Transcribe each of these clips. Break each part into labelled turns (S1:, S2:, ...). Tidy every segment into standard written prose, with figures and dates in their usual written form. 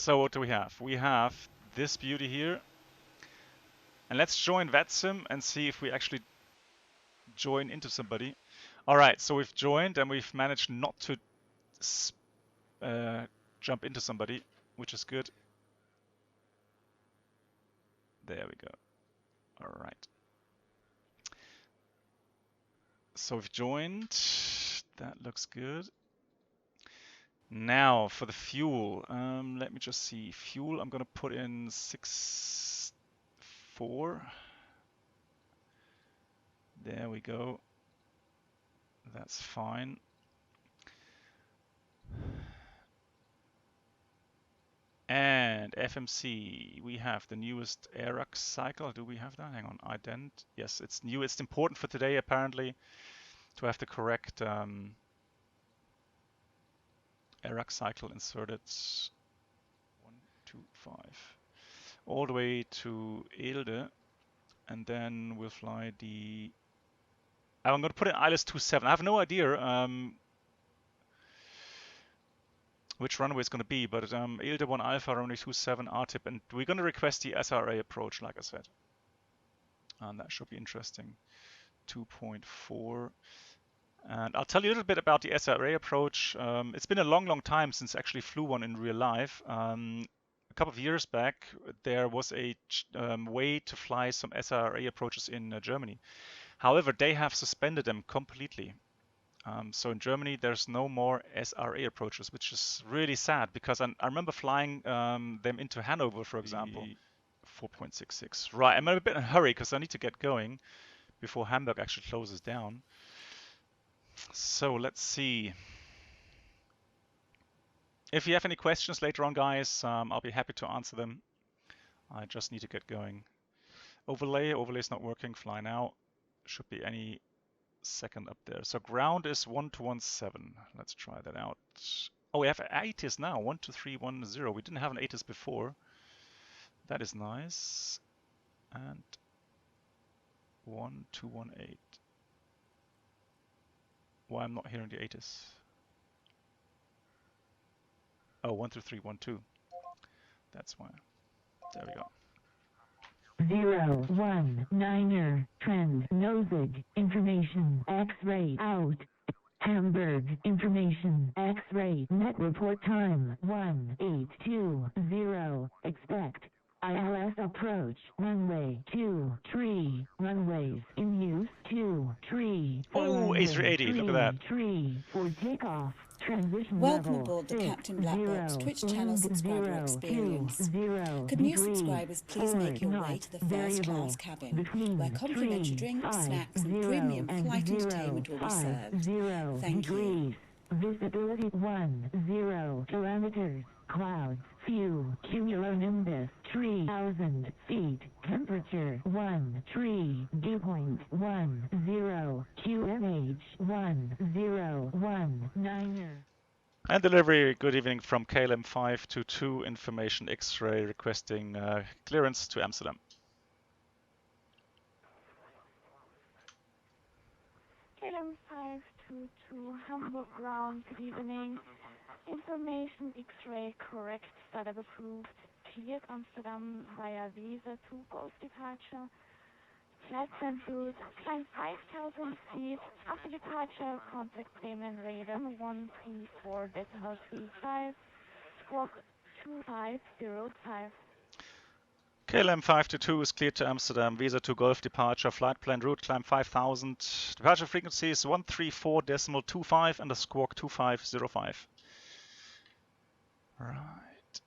S1: so what do we have? We have this beauty here. And let's join VATSIM and see if we actually join into somebody. All right, so we've joined and we've managed not to jump into somebody, which is good. There we go. All right. So we've joined. That looks good. Now for the fuel. Let me just see. Fuel, I'm going to put in 6.4. There we go. That's fine. And FMC, we have the newest AirUX cycle. Do we have that? Hang on, ident. Yes, it's new. It's important for today, apparently, to have the correct AirUX cycle inserted. 1, 2, 5. All the way to Eelde. And then we'll fly the... I'm going to put in ILS 27. I have no idea which runway it's going to be, but Eelde 1 Alpha, runway 27 RTIP, and we're going to request the SRA approach, like I said. And that should be interesting. 2.4. And I'll tell you a little bit about the SRA approach. It's been a long, long time since I actually flew one in real life. A couple of years back, there was a way to fly some SRA approaches in Germany. However, they have suspended them completely. So in Germany, there's no more SRA approaches, which is really sad because I remember flying them into Hanover, for example. 4.66. Right, I'm in a bit in a hurry because I need to get going before Hamburg actually closes down. So let's see. If you have any questions later on, guys, I'll be happy to answer them. I just need to get going. Overlay's not working. Fly now. Should be any second up there. So ground is 1217. Let's try that out. Oh, we have ATIS now. 12310. We didn't have an ATIS before. That is nice. And 1218. Why I'm not hearing the ATIS? Oh, 12312. That's why. There we go.
S2: 019er, trend, nosig, information, X-ray, out, Hamburg, information, X-ray, net report time, 1820, expect, ILS approach, runway, 23, runways, in use, 23,
S1: oh, A380, look at that.
S2: 3 for takeoff. Transition
S3: Welcome
S2: level,
S3: aboard the
S2: 6,
S3: Captain Black Box
S2: 0,
S3: Twitch channel subscriber
S2: 0,
S3: experience.
S2: 0,
S3: Could new
S2: degree,
S3: subscribers please make your way to the first class cabin, where complimentary drinks, snacks and premium flight entertainment will be served. Thank you.
S2: Visibility 10 parameters, clouds, few, cumulonimbus 3000 feet, temperature 13, dew point 10, QNH 1019er.
S1: And delivery, good evening from KLM 522, information X-ray requesting clearance to Amsterdam.
S4: KLM 522, Hamburg ground, good evening. Information X-ray correct, status approved. Cleared Amsterdam via visa to Golf departure. Flight route, climb 5,000 feet. After departure, contact payment radar 134.35, squawk 2505.
S1: KLM 522 is cleared to Amsterdam, visa to Golf departure, flight plan route, climb 5,000. Departure frequency is 134.25 and a squawk 2505. Right.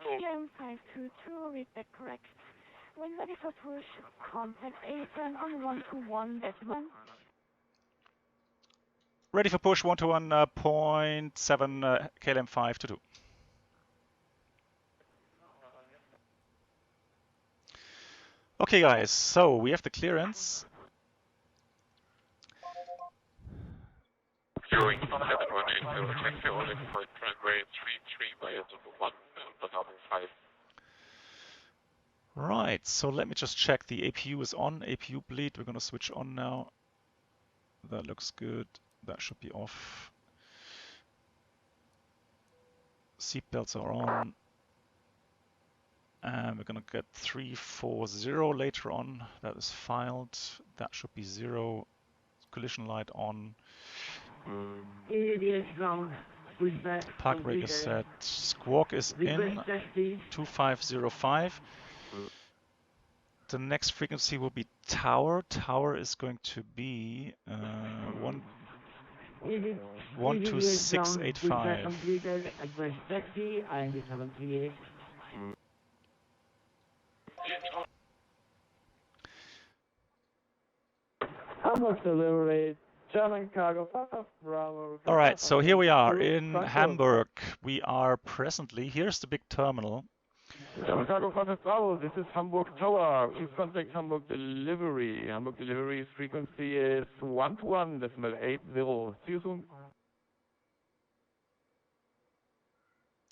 S4: KLM 522, read that correct. When ready for push, contact apron on 121.1.
S1: Ready for push 121.7 KLM 522. Okay guys, so we have the clearance.
S5: During contact runway 0 taxi only for runway 33 via 1.5.
S1: Right, so let me just check the APU is on. APU bleed, we're gonna switch on now. That looks good. That should be off. Seatbelts are on. And we're going to get 340 later on. That is filed. That should be 0. Collision light on. Park brake is set. Squawk is in. 2505. The next frequency will be tower. Tower is going to be 12685.
S6: Hamburg delivery, German cargo, Bravo.
S1: All right, so here we are in Hamburg. We are presently, here's the big terminal.
S6: German cargo, Bravo, this is Hamburg Tower. Please contact Hamburg delivery. Hamburg delivery frequency is 121.80. See you soon.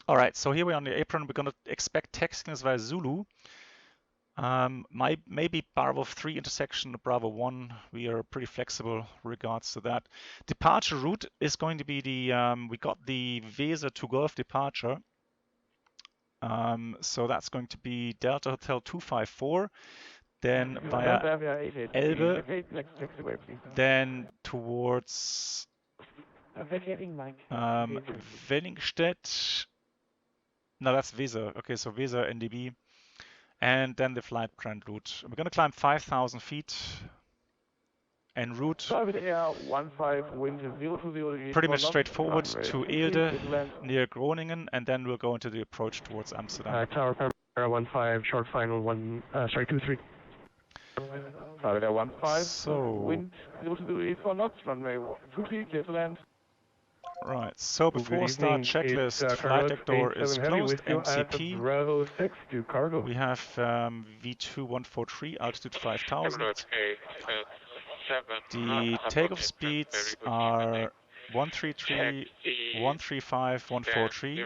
S1: All right, so here we are on the apron. We're going to expect taxing via Zulu. Maybe Bravo 3 intersection, Bravo 1. We are pretty flexible regards to that. Departure route is going to be the, we got the Weser to Golf departure. So that's going to be Delta Hotel 254, then via Elbe, then towards Wenningstedt. No, that's Weser. Okay, so Weser NDB. And then the flight plan route. We're going to climb 5,000 feet en route.
S6: Private Air 15, wind 020.
S1: Pretty much straightforward to Eelde near Groningen, and then we'll go into the approach towards Amsterdam.
S6: Tower Air 15, short final 23. Private Air 15,
S1: so,
S6: wind 020 for knots, runway 23, clear to land.
S1: Right, so before start checklist, flight deck door is closed, MCP. We have V2143, altitude 5000. The takeoff speeds are 133, 135, 143.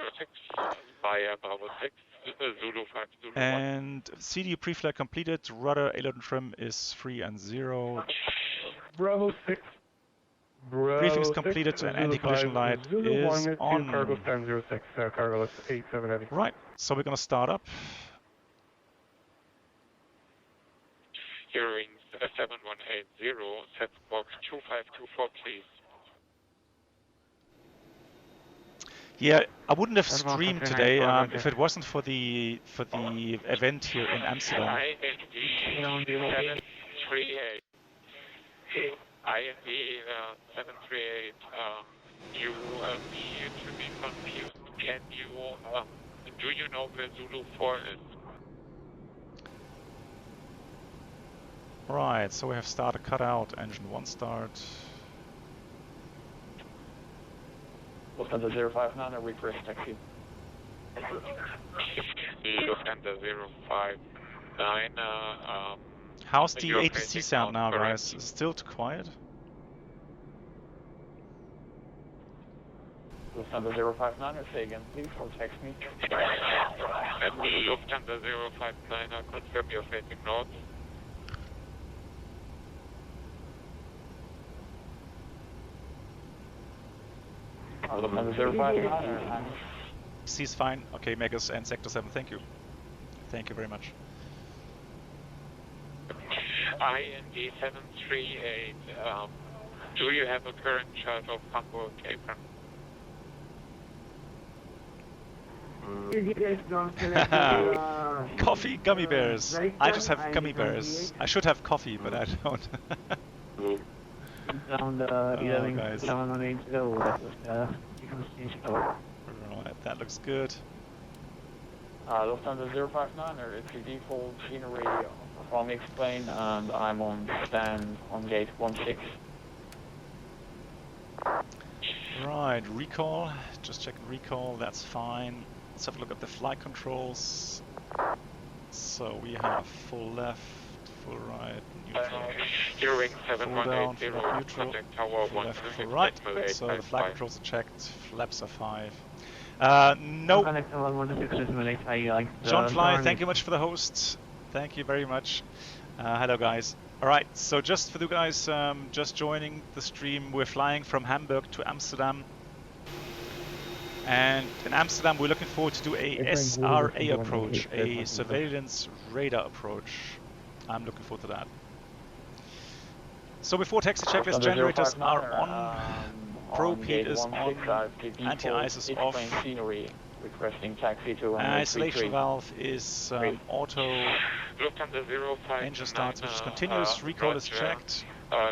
S1: And CDU pre-flight completed, rudder aileron trim is 3 and 0.
S6: Bravo 6.
S1: Briefing is completed and anti-collision light is on.
S6: Cargo time 06, cargo is 87 heavy.
S1: Right, so we're going to start up.
S5: Hearing 7180, set box 2524, please.
S1: Yeah, I wouldn't have streamed today if it wasn't for the event here in Amsterdam.
S5: INV 738. INV 738, you appear to be confused. Can you, do you know where Zulu 4 is?
S1: Right, so we have started cutout, engine 1 start.
S6: Lufthansa 059, a request taxi.
S5: Lufthansa 059,
S1: how's the ATC sound now, guys? Is it still too quiet?
S6: Lufthansa 059, say again, please, or text me.
S5: Lufthansa 059, confirm you're facing north.
S6: Lufthansa 059,
S1: C is fine. Okay, Megas and Sector 7, thank you. Thank you very much.
S5: IND 738, do you have a current chart of Hamburg apron?
S1: Coffee, gummy bears. I just have gummy bears. I should have coffee, but I don't. Guys. Right, that looks good.
S6: Lufthansa 059, it's your default scenery from explain, and I'm on stand on gate 16.
S1: Right, recall. Just checking recall, that's fine. Let's have a look at the flight controls. So we have full left, full right, neutral.
S5: Hearing
S1: Full down,
S5: 7180,
S1: full neutral,
S5: contact tower
S1: full left,
S5: 126,
S1: full right. So the flight controls are checked, flaps are 5. No. John Fly, thank you much for the host. Thank you very much. Hello guys. Alright, so just for you guys just joining the stream, we're flying from Hamburg to Amsterdam. And in Amsterdam, we're looking forward to do a SRA approach, a surveillance radar approach. I'm looking forward to that. So before taxi checklist generators are on, probe heat is on, anti-ice is off,
S6: requesting taxi to
S1: isolation valve is auto, engine starts which is continuous, recall is checked,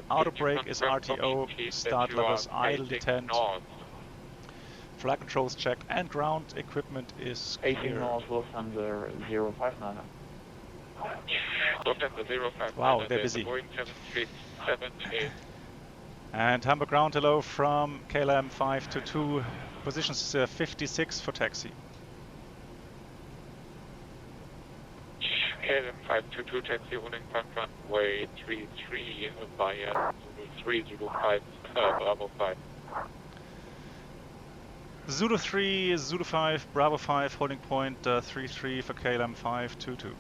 S1: auto brake is RTO, start levers idle detent, flight controls checked, and ground equipment is clear.
S6: 18 knots, Lufthansa 059.
S1: Wow, they're busy. And Hamburg ground hello from KLM 522, positions 56 for taxi.
S5: KLM 522 taxi holding front runway 33 via 305 Bravo 5.
S1: Zulu 3, Zulu 5, Bravo 5, holding point 33 for KLM 522.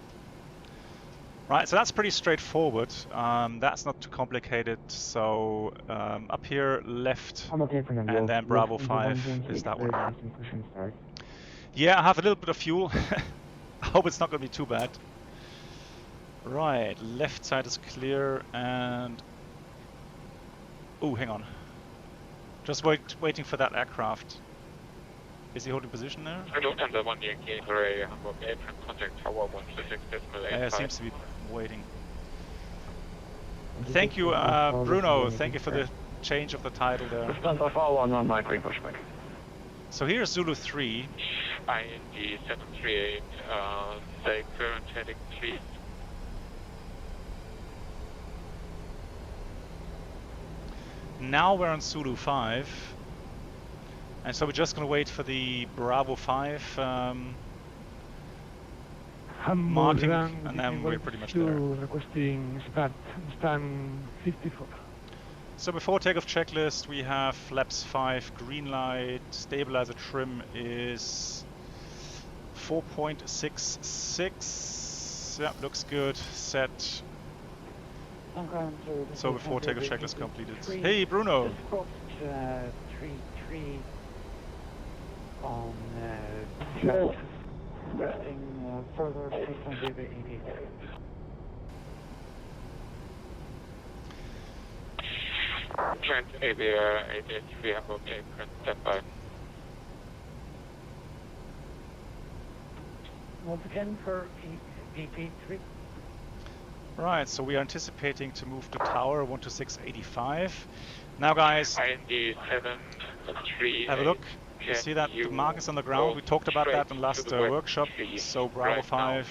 S1: Right, so that's pretty straightforward. That's not too complicated. So up here left, and then Bravo 5 is that one. Yeah, I have a little bit of fuel. I hope it's not going to be too bad. Right, left side is clear, and oh, hang on. Just waiting for that aircraft. Is he holding position there?
S5: Lufthansa 1 Yankee SRA Hamburg apron contact tower 126.85.
S1: Seems to be waiting. Thank you, Bruno. Thank you for the change of the title there. So here's Zulu 3.
S5: IND 738, say current heading please.
S1: Now we're on Zulu 5. And so we're just going to wait for the Bravo 5 marking, and then we're pretty much there.
S6: Requesting start time 54.
S1: So before takeoff checklist, we have flaps 5, green light, stabilizer trim is 4.66. Yeah, looks good. Set. So before takeoff checklist completed. Hey, Bruno.
S6: 3-3 on resting further 600 EDDH.
S5: Trent ABR 883 Hamburg apron standby.
S6: Once again for EP3.
S1: Right, so we are anticipating to move to tower 126.85. Now guys,
S5: IND 738.
S1: have a look. You see that the mark is on the ground. We talked about that in last workshop. So Bravo 5.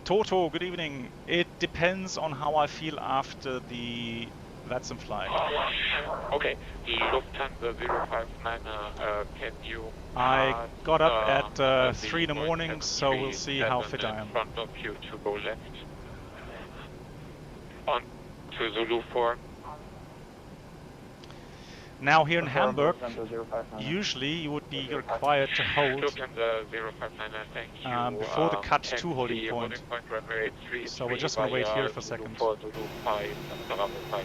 S1: Toto, good evening. It depends on how I feel after the VATSIM flight.
S5: Okay, Lufthansa 059, can you...
S1: I got up at 3 in the morning, so we'll see how fit I am.
S5: In front of you to go left. On to Zulu 4.
S1: Now here in Hamburg, usually you would be required to hold before the cut 2 holding point. So we're just going to wait here for a second.
S6: Holding point runway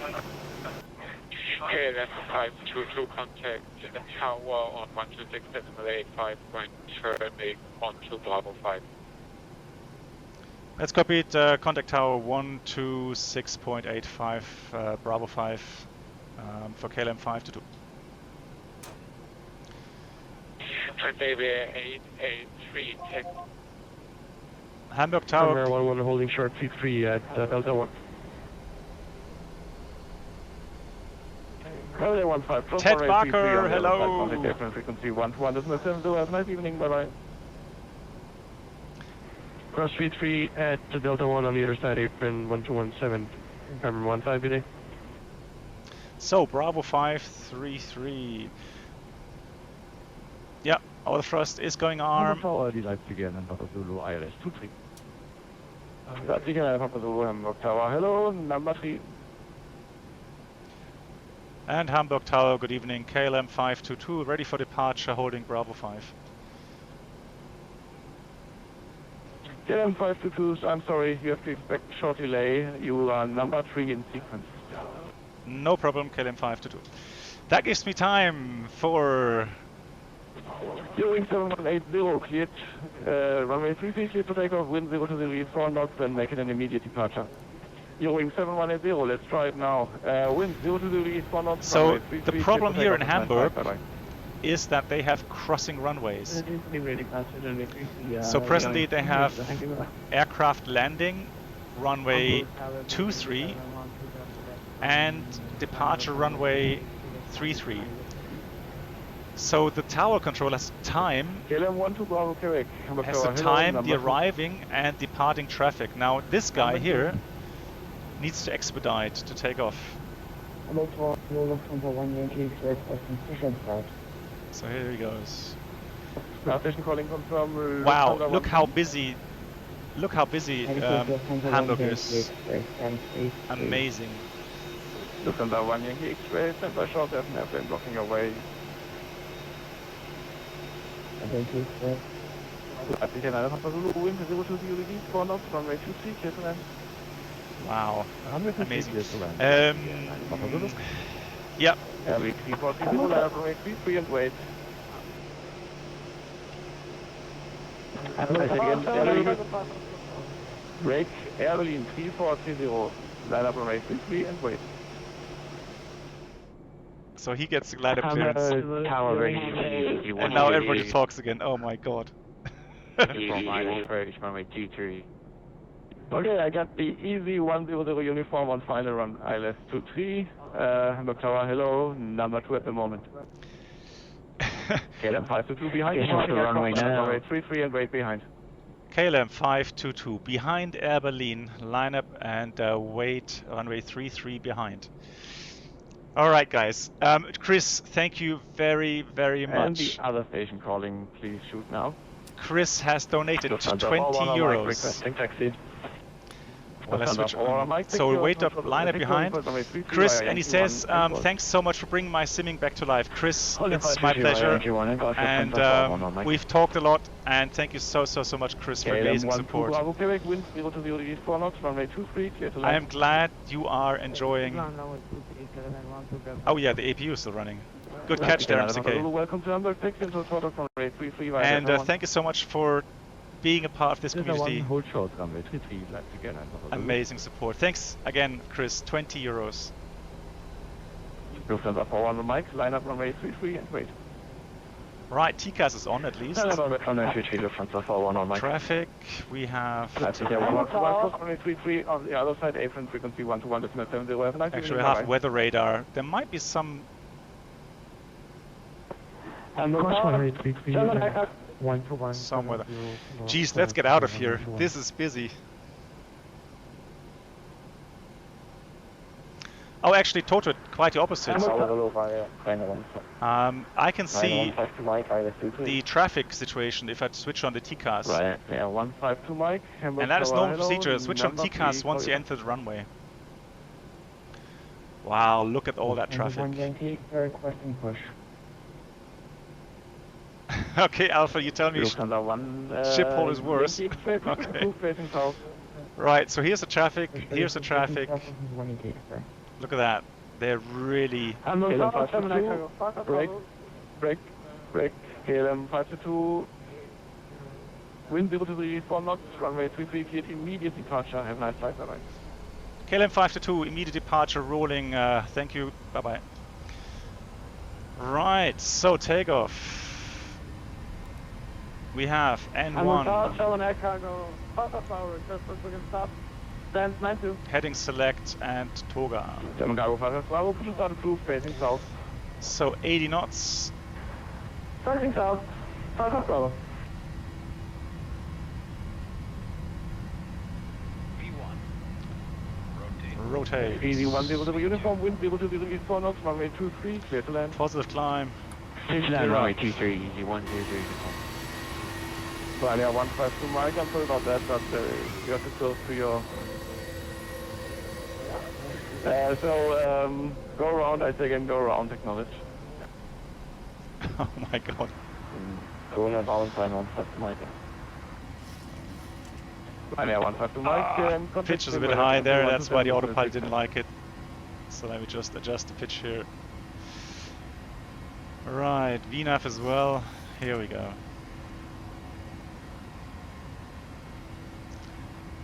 S6: 33.
S5: Okay, that's 522 contact tower on 126.85 point turning onto Bravo 5.
S1: Let's copy it, contact tower 126.85 Bravo 5 for KLM 522.
S5: Baby 883 tech.
S1: Hamburg tower.
S6: 1 holding short C3 at Delta 1.
S1: Ted Barker, hello.
S6: Frequency 121.7. Have a nice evening. Bye bye. Cross V3 at Delta 1 on the other side, apron 1217. Camera 15 today.
S1: So Bravo 533. Yeah, our thrust is going arm.
S6: Tower, die Leipzig and Papa Zulu ILS 23. Leipzig and Papa Zulu Hamburg Tower. Hello, number 3.
S1: And Hamburg Tower, good evening. KLM 522, ready for departure, holding Bravo 5.
S6: KLM 522, I'm sorry, you have to expect short delay. You are number 3 in sequence.
S1: No problem, KLM 522. That gives me time for...
S6: Eurowing 7180 cleared, runway 33 cleared to take off, wind 0 to 0, 4 knots, and make it an immediate departure. Eurowing 7180, let's try it now. Wind 0 to 0, 4 knots.
S1: So the problem here in Hamburg is that they have crossing runways. So presently they have aircraft landing, runway 23, and departure runway 33. So the tower control has time the arriving and departing traffic. Now this guy here needs to expedite to take off. So here he goes. Wow, look how busy Hamburg is. Amazing.
S6: Lufthansa 1 Yankee X-ray, standby short F airplane blocking your way.
S1: Wow, amazing. Yeah.
S6: Break, Airline 3430, line up runway 33 and wait.
S1: So he gets glider clearance. And now everybody talks again. Oh my god.
S6: Okay, I got the EZ100 uniform on final run. ILS 23. Hamburg Tower, hello. Number 2 at the moment. KLM 522 behind. Runway 33 and wait behind.
S1: KLM 522 behind Air Berlin. Line up and wait runway 33 behind. Alright guys, Chris, thank you very, very much.
S6: And the other station calling, please shoot now.
S1: Chris has donated 20 euros. Well, let's switch on. So we'll wait up, line up behind. Chris, and he says, thanks so much for bringing my simming back to life. Chris, it's my pleasure. And we've talked a lot, and thank you so much, Chris, for amazing support. I am glad you are enjoying... Oh yeah, the APU is still running. Good catch there, MCK. And thank you so much for being a part of this community. Amazing support. Thanks again, Chris. 20 euros.
S6: Lufthansa 4 mic, line up runway 33 and wait.
S1: Right, TCAS is on at least. Traffic, we have...
S6: runway 33 on the other side, apron frequency 121.70.
S1: Actually, we have weather radar. There might be some... Somewhere. Jeez, let's get out of here. This is busy. Oh, actually, total, quite the opposite. I can see the traffic situation if I switch on the TCAS.
S6: Right, yeah, 152 mic.
S1: And that is normal procedure. Switch on TCAS once you enter the runway. Wow, look at all that traffic. Okay, Alpha, you tell me ship hole is worse. Okay. Right, so here's the traffic, here's the traffic. Look at that. They're really...
S6: Break. KLM 522. Wind 0 to 3, 4 knots, runway 33, cleared immediate departure. Have a nice flight, bye-bye.
S1: KLM 522, immediate departure, rolling. Thank you, bye-bye. Right, so takeoff. We have N1. Heading select and Toga. So 80 knots.
S6: Facing south. Bravo.
S1: Rotate.
S6: Easy 100 uniform, wind 0 to 0, 4 knots, runway 23, clear to land.
S1: Positive climb.
S6: Clear to land, runway 23, easy 100 uniform. Well, yeah, 152 mic, I'm sorry about that, but you have to close to your... go around, I say again, go around, acknowledge.
S1: Oh my god.
S6: Go ahead, Valentine, 152 mic. Ryanair 152 Mike.
S1: Pitch is a bit high there, that's why the autopilot didn't like it. So let me just adjust the pitch here. Right, VNAV as well. Here we go.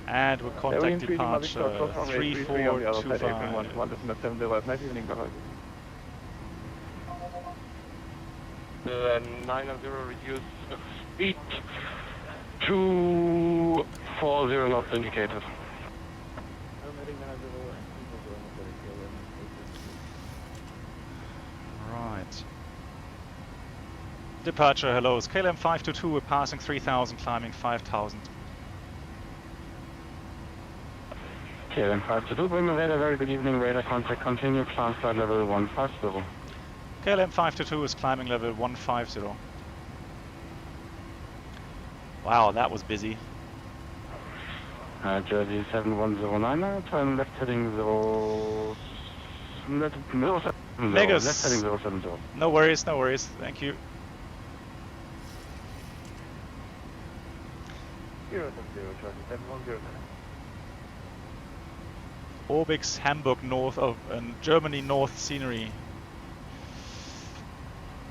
S1: And we'll contact departure 3425.
S6: The 900 reduced speed to 40 knots indicated.
S1: Right. Departure, hello. It's KLM 522, we're passing 3000, climbing 5000.
S6: KLM 522, Bremen radar, very good evening, radar contact, continue, climb flight level 150.
S1: KLM 522 is climbing level 150. Wow, that was busy.
S6: Jersey 7109, turn left heading 0...
S1: Megas.
S6: Left heading 070.
S1: No worries, no worries, thank you.
S6: 070, Jersey 7109.
S1: Orbix, Hamburg North of Germany North scenery.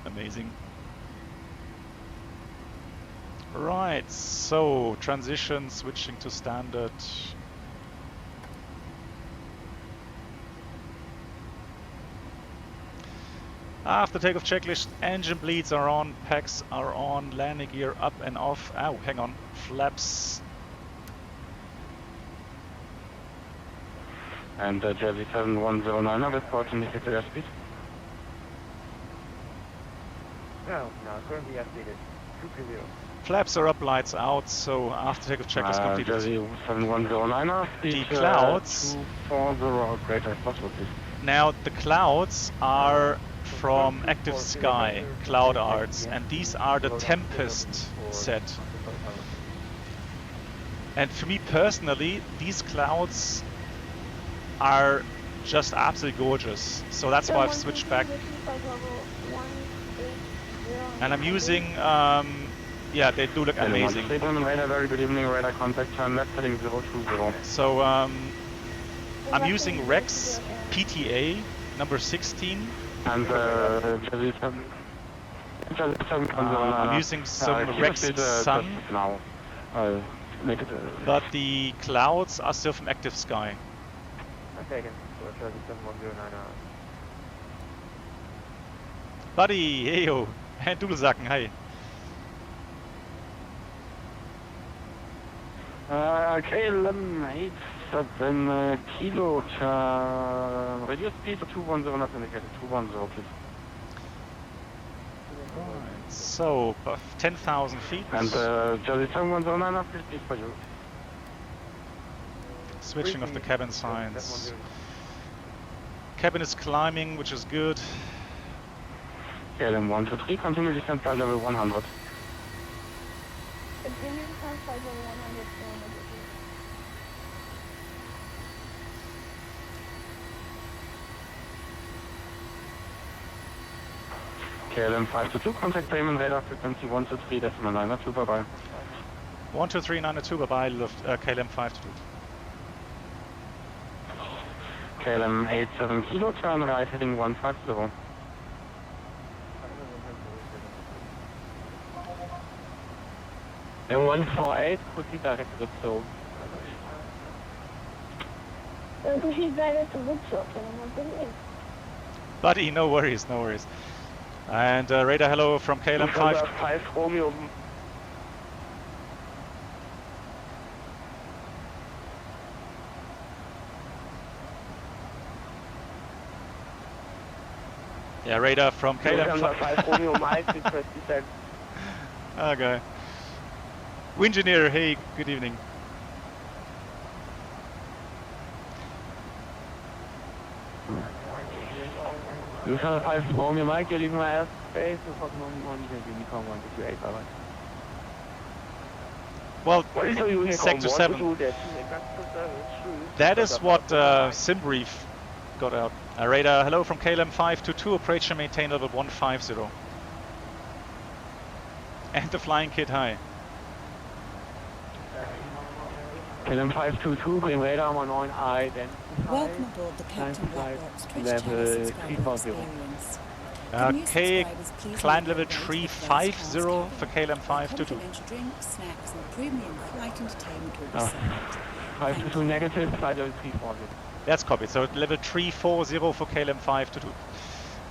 S1: Amazing. Right, so transition, switching to standard. After takeoff checklist, engine bleeds are on, packs are on, landing gear up and off. Oh, hang on, flaps.
S6: And Jersey 7109, report indicated airspeed. No, currently airspeed 230.
S1: Flaps are up, lights out, so after takeoff checklist completed.
S6: Jersey 7109,
S1: The clouds.
S6: 240, greater if possible, please.
S1: Now the clouds are from Active Sky, Cloud Arts, and these are the Tempest set. And for me personally, these clouds are just absolutely gorgeous. So that's why I've switched back. And I'm using, yeah, they do look amazing.
S6: Radar, very good evening, radar contact, turn left heading 020.
S1: So I'm using Rex PTA number 16.
S6: And Jersey 7,
S1: I'm using some Rex Sun,
S6: now. Make it,
S1: but the clouds are still from Active Sky.
S6: Okay, Jersey 7109.
S1: Buddy, hey yo, Dudelsacken, hi.
S6: KLM 87 kilo, reduce speed to 210, not indicated, 210 please.
S1: Right, so 10,000 feet.
S6: And Jersey 7109, please for you.
S1: Switching off the cabin signs. Cabin is climbing, which is good.
S6: KLM 123, continue descent flight level 100.
S4: Continue descent flight level 100.
S6: KLM 522, contact payment radar frequency 123.902, bye bye.
S1: 123.902, bye bye, KLM 522.
S6: KLM 87 kilo, turn right heading 150. And 148, quickly direct zurück.
S4: Proceed direct to Woodstock,
S1: Buddy, no worries, no worries. And radar hello from KLM
S6: 5 Romeo.
S1: Yeah, radar from KLM
S6: 5 Romeo Mike, request descent.
S1: Okay. Engineer, hey, good evening.
S6: Lufthansa 5 Romeo Mike, you're leaving my airspace, Unicorn 128, bye bye.
S1: Well, Sector 7. That is what SimBrief got out. Radar, hello from KLM 522, approach and maintain level 150. And the flying kid, hi.
S6: KLM 522, Bremen radar 19, identify.
S3: Welcome aboard the Captain Black Box Twitch
S6: level
S3: channel subscriber
S6: 340.
S3: experience. Can new
S1: Okay,
S3: subscribers please
S1: climb
S3: make their
S1: level
S3: way to the
S1: 350
S3: first class
S1: for
S3: cabin,
S1: KLM
S3: where
S1: 522.
S3: complimentary drinks, snacks and premium flight entertainment will be
S6: Ah.
S3: served.
S6: 522 negative, flight level 340.
S1: That's copied. So level 340 for KLM 522.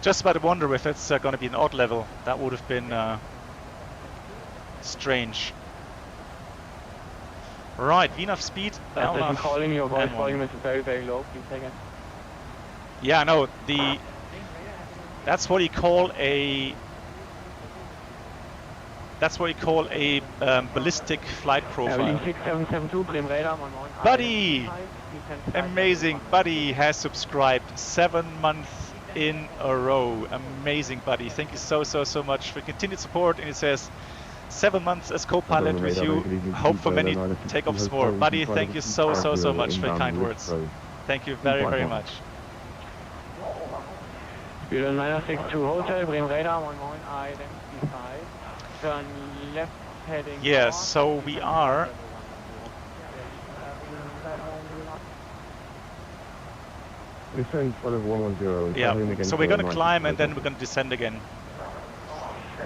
S1: Just about to wonder if it's going to be an odd level. That would have been strange. Right, VNAV speed.
S6: I'm calling your voice
S1: M1.
S6: volume is very, very low. Please take it.
S1: Yeah, no, that's what you call a ballistic flight profile.
S6: 6772, Bremen radar 19.
S1: Buddy, amazing. Buddy has subscribed 7 months in a row. Amazing, Buddy. Thank you so much for continued support. And it says 7 months as co-pilot with you. Hope for many takeoffs more. Buddy, thank you so much for your kind words. Thank you very much.
S6: Speed 962 Hotel, Bremen radar 19, identify. Turn left heading.
S1: Yes, so we are. Yeah, so we're going to climb and then we're going to descend again.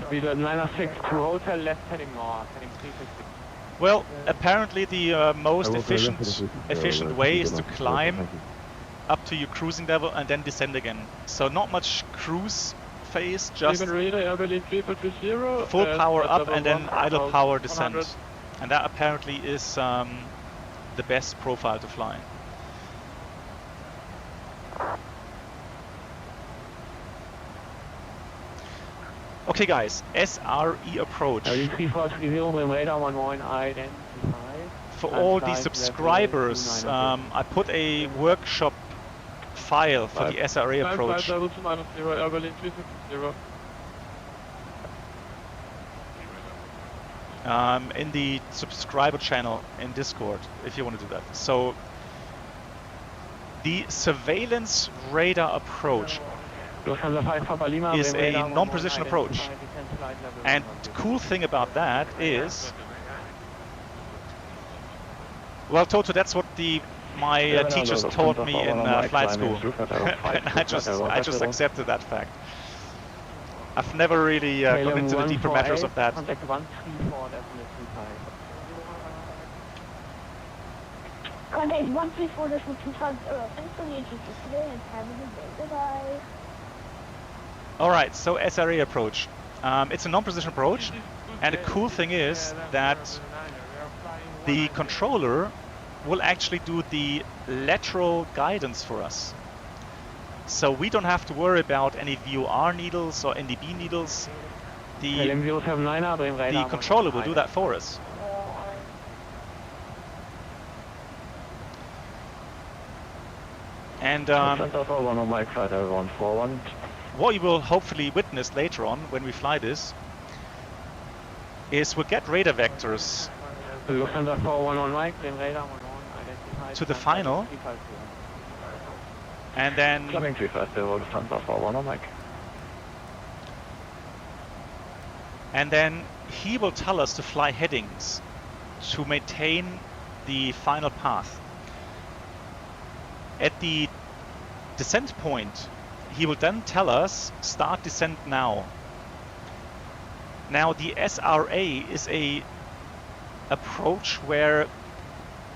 S6: Speed 962 Hotel, left heading north, heading 360.
S1: Well, apparently the most efficient way is to climb up to your cruising level and then descend again. So not much cruise phase, just full power up and then idle power descent. And that apparently is the best profile to fly. Okay guys, SRE approach. For all the subscribers, I put a workshop file for the SRA approach. In the subscriber channel in Discord, if you want to do that. So the surveillance radar approach is a non-precision approach, and the cool thing about that is, well, Toto, that's what my teachers taught me in flight school, and I just accepted that fact. I've never really gone into the deeper matters of that.
S4: Contact 134.25, thanks for the interest today and have a good day. Goodbye.
S1: Alright, so SRA approach. It's a non-precision approach, and the cool thing is that the controller will actually do the lateral guidance for us. So we don't have to worry about any VOR needles or NDB needles. The controller will do that for us. And what you will hopefully witness later on when we fly this is we'll get radar vectors to the final, and then he will tell us to fly headings to maintain the final path. At the descent point, he will then tell us start descent now. Now the SRA is a approach where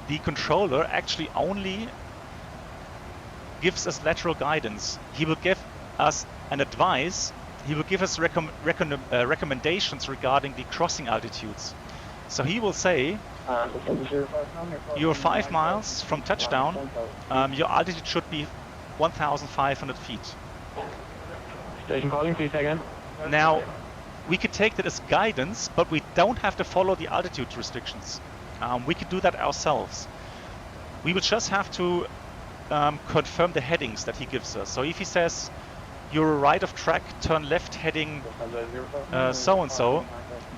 S1: the controller actually only gives us lateral guidance. He will give us an advice. He will give us recommendations regarding the crossing altitudes. So he will say, you're 5 miles from touchdown, your altitude should be 1,500 feet.
S6: Station calling, please again.
S1: Now, we could take that as guidance, but we don't have to follow the altitude restrictions. We could do that ourselves. We would just have to confirm the headings that he gives us. So if he says, you're right of track, turn left heading so-and-so,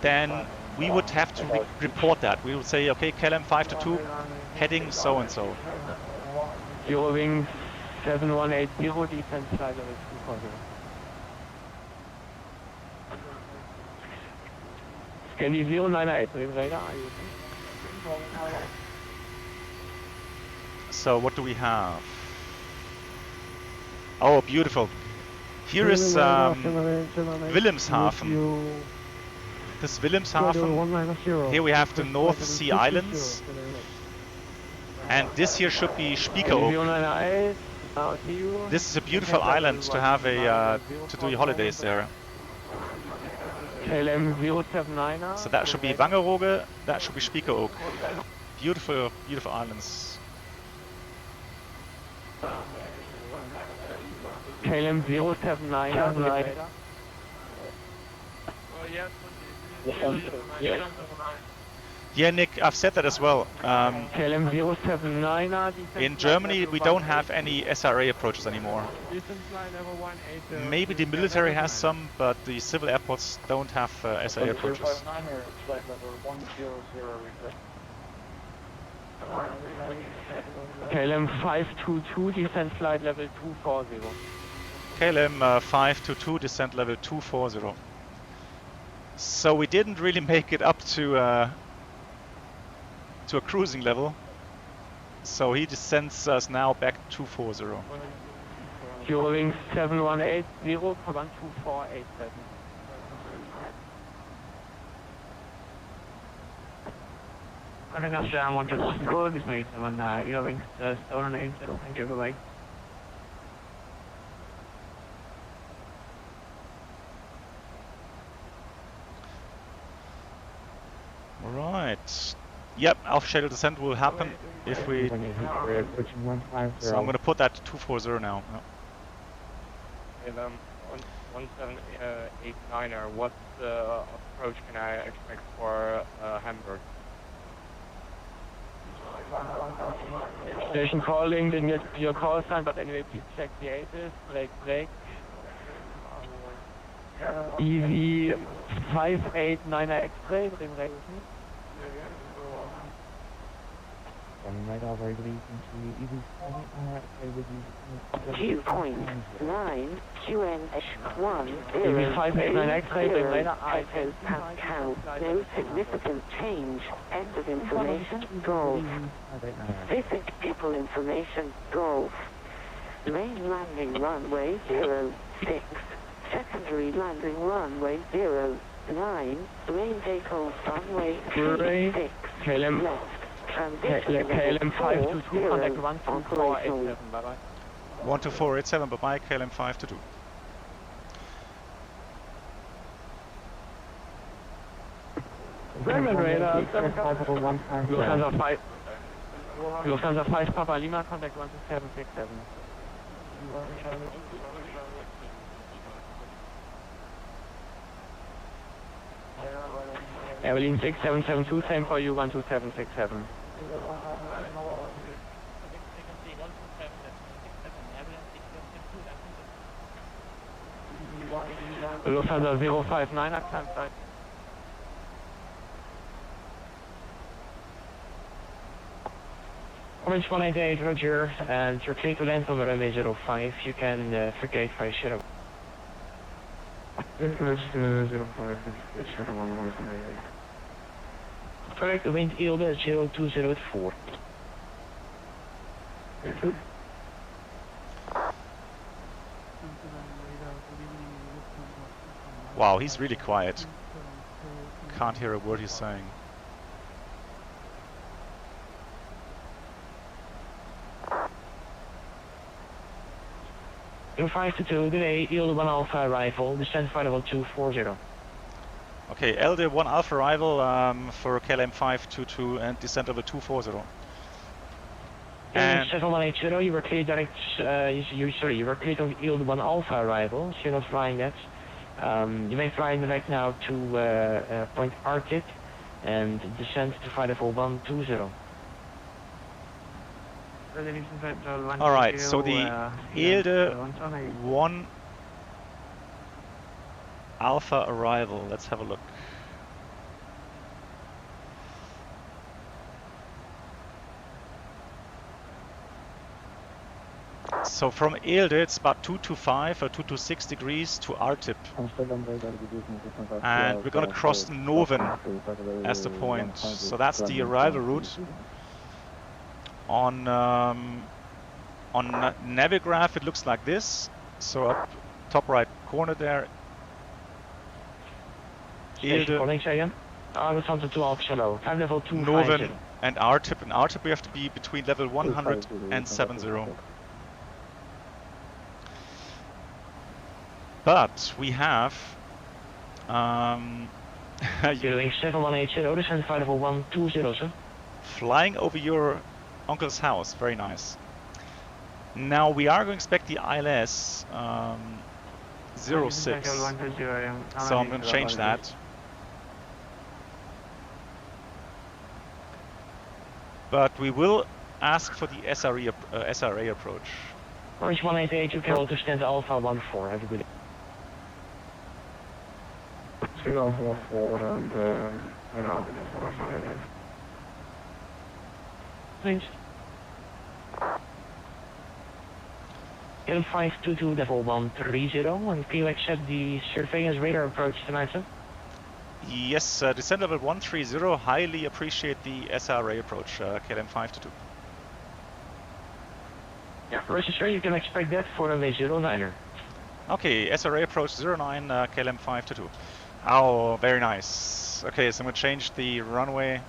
S1: then we would have to report that. We would say, okay, KLM 522, heading so-and-so.
S6: Eurowings 7180, descent flight level 240. Scandy 098, radar, are you
S1: So what do we have? Oh, beautiful. Here is Wilhelmshaven. This is Wilhelmshaven. Here we have the North Sea Islands. And this here should be Spiekeroog. This is a beautiful island to have a to do your holidays there. So that should be Wangerooge, that should be Spiekeroog. Beautiful, beautiful islands.
S6: KLM 079.
S1: Yeah, Nick, I've said that as well.
S6: KLM 079.
S1: In Germany, we don't have any SRA approaches anymore. Maybe the military has some, but the civil airports don't have SRA approaches.
S6: KLM 522, descent flight level 240.
S1: KLM 522, descent level 240. So we didn't really make it up to a cruising level. So he descends us now back to 240.
S6: Fueling 7180, 12487. Running Amsterdam 126 good, is made on Earring, Stone 80, thank you, bye-bye.
S1: Alright. Yep, alpha shaded descent will happen if we... So I'm going to put that to 240 now.
S5: Yeah. 1789er, what approach can I expect for Hamburg?
S6: Station calling, didn't get your call sign, but anyway, please check the Asus, break. EV 589er X-ray, bring right with me.
S2: Right over, leading to
S7: Q.9 QNH10
S6: EV 589 X-ray, bring later.
S7: Pascal. No significant change. End of information. Golf. Visit people information. Golf. Main landing runway 06. Secondary landing runway 09. Main takeoff runway 36.
S6: KLM. KLM 522, contact 12487, bye-bye.
S1: 12487, bye-bye, KLM 522.
S6: German radar, Lufthansa 5, Papa Lima, contact 12767. Airline 6772, same for you, 12767. Lufthansa 059, climb side. Orange 188, Roger, and you're clear to land on the runway 05, you can vacate by Shuttle. Correct, wind yield 0204.
S1: Wow, he's really quiet. Can't hear a word he's saying.
S6: In 522, today, yield 1 Alpha arrival, descent flight level 240.
S1: Okay, LD 1 Alpha arrival for KLM 522 and descent level 240.
S6: And 7180, you were cleared direct, you were cleared on yield 1 Alpha arrival, so you're not flying that. You may fly direct now to point Arctic and descend to flight level 120.
S1: Alright, so the Elde 1 Alpha arrival, let's have a look. So from Elde it's about 225 or 226 degrees to R-tip. And we're gonna cross Noven as the point. So that's the arrival route. On Navigraph it looks like this. So up top right corner there.
S6: Station calling, say again. Alexander 12 Shallow, time level 250.
S1: Northern and RTIP. And RTIP we have to be between level 100 and 70. But we have
S6: Doing 7180, descend flight level 120, sir.
S1: Flying over your uncle's house, very nice. Now we are going to expect the ILS 06, so I'm going to change that. But we will ask for the SRA approach.
S6: Orange 188, you can to stand Alpha 14, have a good day. Alpha 14 and Please. Kilo 522 level 130, and can you accept the surveillance radar approach tonight, sir?
S1: Yes, descent level 130, highly appreciate the SRA approach, KLM 522.
S6: Yeah, Roger, sir, you can expect that for runway 09er.
S1: Okay, SRA approach 09, KLM 522. Oh, very nice. Okay, so I'm going to change the runway.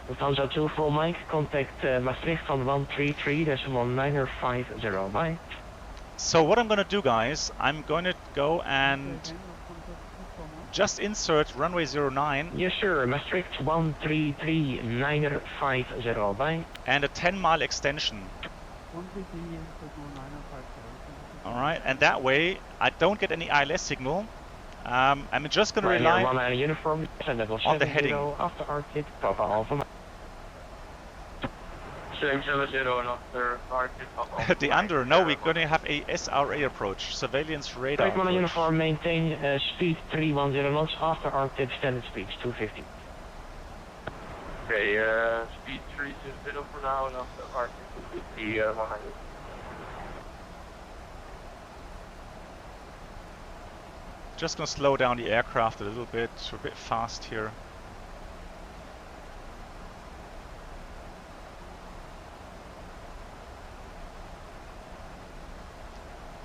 S6: Lufthansa 2 full mic, contact Maastricht on 133.1950, bye.
S1: So what I'm going to do, guys, I'm going to go and just insert runway 09.
S6: Yes, sir, Maastricht 133.1950, bye.
S1: And a 10-mile extension. Alright, and that way I don't get any ILS signal. I'm just going to rely on the heading.
S6: After Arctic, Papa Alpha.
S1: The under, no, we're going to have a SRA approach, surveillance radar.
S6: Take 1 uniform, maintain speed 310 knots, after Arctic standard speeds 250.
S5: Okay, speed 360 for now, and after Arctic 250, 100.
S1: Just going to slow down the aircraft a little bit, we're a bit fast here.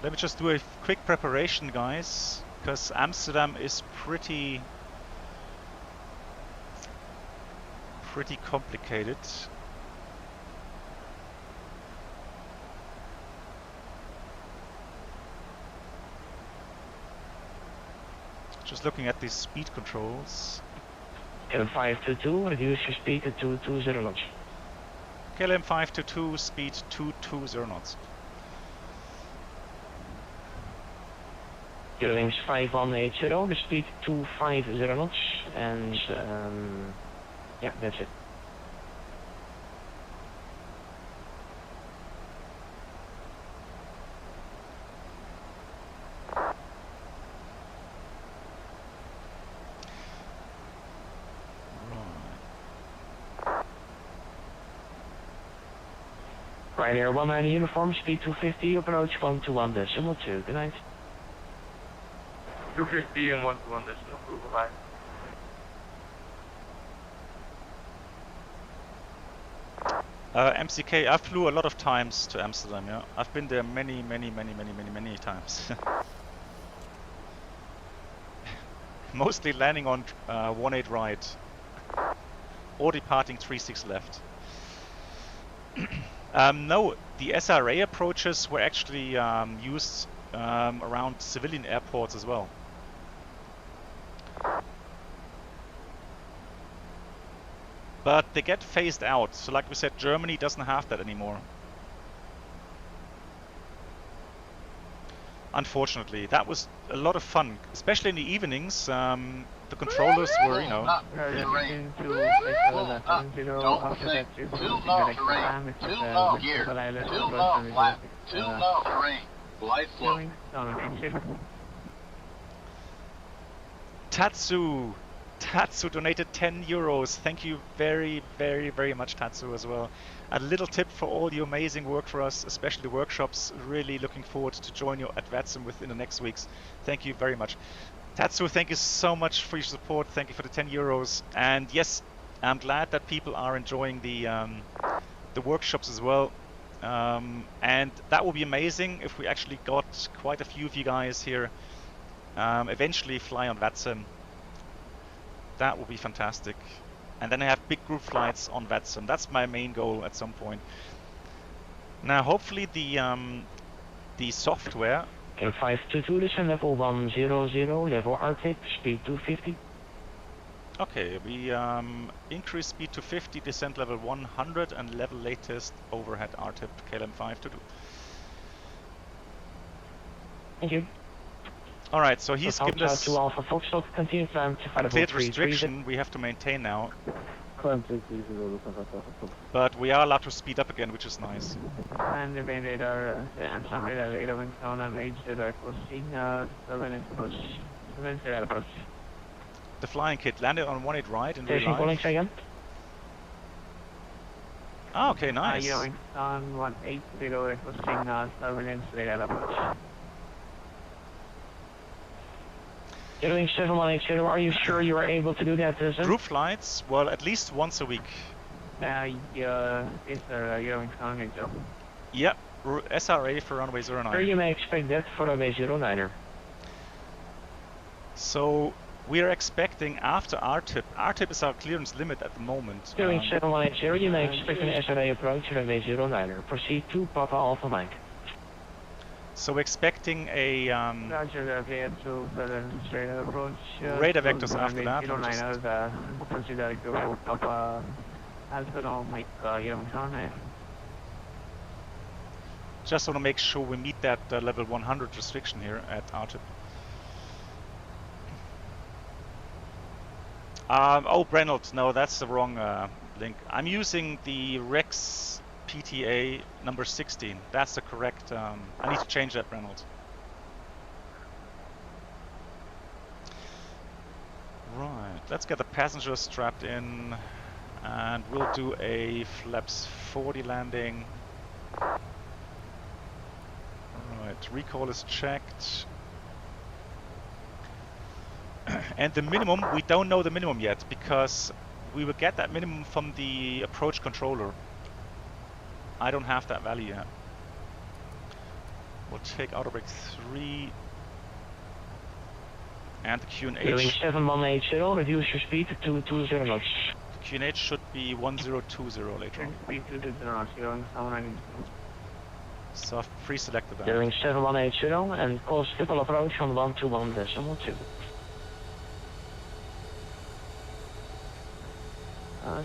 S1: Let me just do a quick preparation, guys, because Amsterdam is pretty complicated. Just looking at these speed controls.
S6: KLM 522, reduce your speed to 220 knots.
S1: KLM 522, speed 220 knots.
S6: Wings 5180, the speed 250 knots, and yeah, that's it. Ryanair 19 uniform, speed 250, approach 121.2, good night.
S5: 250 and 121 decimal approval line.
S1: MCK, I flew a lot of times to Amsterdam, yeah. I've been there many times. Mostly landing on 18 right. Or departing 36 left. No, the SRA approaches were actually used around civilian airports as well. But they get phased out, so like we said, Germany doesn't have that anymore. Unfortunately, that was a lot of fun, especially in the evenings. The controllers were, you know. Tatsu donated 10 euros. Thank you very much, Tatsu, as well. a little tip for all you amazing work for us, especially the workshops. Really looking forward to join you at VATSIM within the next weeks. Thank you very much. Tatsu, thank you so much for your support. Thank you for the 10 euros. And yes, I'm glad that people are enjoying the workshops as well. And that would be amazing if we actually got quite a few of you guys here eventually fly on VATSIM. That would be fantastic. And then I have big group flights on VATSIM. That's my main goal at some point. Now, hopefully the software.
S2: 522, descend level 100, level RTIP, speed 250.
S1: Okay, we increase speed to 50, descent level 100, and level latest overhead RTIP KLM522.
S2: Thank you.
S1: Alright, so he's given us
S2: to Alpha Foxtrot, continue climb to
S1: a cleared restriction we have to maintain now. But we are allowed to speed up again, which is nice.
S6: And the main radar, and some radar went down and age radar crossing, 7 approach. 7 approach.
S1: The flying kit landed on 18 right in real
S2: Station calling
S1: life.
S2: again.
S1: Ah, okay, nice.
S6: Going down 180 crossing, surveillance radar approach.
S2: Doing 7180, are you sure you are able to do that, sir?
S1: Group flights, well, at least once a week.
S6: Yeah, it's going down into.
S1: Yep, SRA for runway 09.
S2: Sure, you may expect that for runway 09er.
S1: So we are expecting after RTIP. RTIP is our clearance limit at the moment.
S2: Doing 7180, you may expect an SRA approach runway 09er. Proceed to Papa Alpha Mike.
S1: So we're expecting a
S6: Roger, straight approach.
S1: radar vectors after that.
S6: Consider to Papa Alpha Mike,
S1: Just want to make sure we meet that level 100 restriction here at RTIP. Oh, Reynolds, no, that's the wrong link. I'm using the Rex PTA number 16. That's the correct. I need to change that, Reynolds. Right, let's get the passengers strapped in, and we'll do a flaps 40 landing. Alright, recall is checked. And the minimum, we don't know the minimum yet, because we will get that minimum from the approach controller. I don't have that value yet. We'll take outer brake 3 and the QNH.
S2: Doing 7180, reduce your speed to 220 knots.
S1: The QNH should be 1020 later on. So I've pre-selected that.
S2: Doing 7180 and call triple approach on 121.2.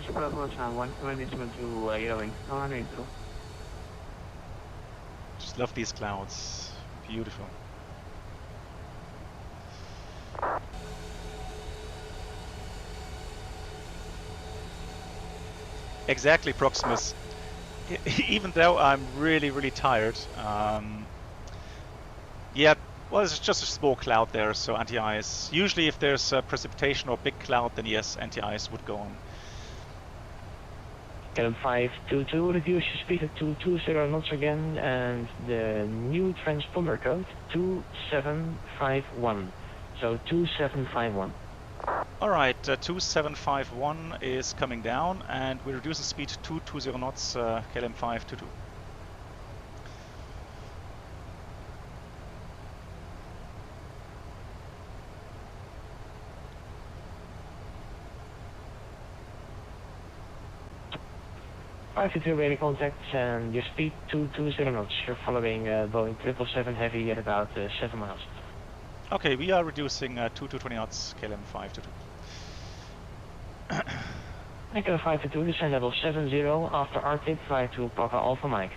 S6: Triple approach on 121.2,
S1: Just love these clouds. Beautiful. Exactly, Proximus. Even though I'm really, really tired, yeah, well, it's just a small cloud there, so anti-ice. Usually if there's precipitation or big cloud, then yes, anti-ice would go on.
S2: KLM 522, reduce your speed to 220 knots again, and the new transponder code 2751. So 2751.
S1: Alright, 2751 is coming down, and we reduce the speed to 220 knots, KLM 522.
S2: radar contacts and your speed 220 knots. You're following Boeing 777 Heavy at about 7 miles.
S1: Okay, we are reducing 220 knots, KLM 522.
S2: KLM 522, descend level 70 after RTIP, fly to Papa Alpha Mike.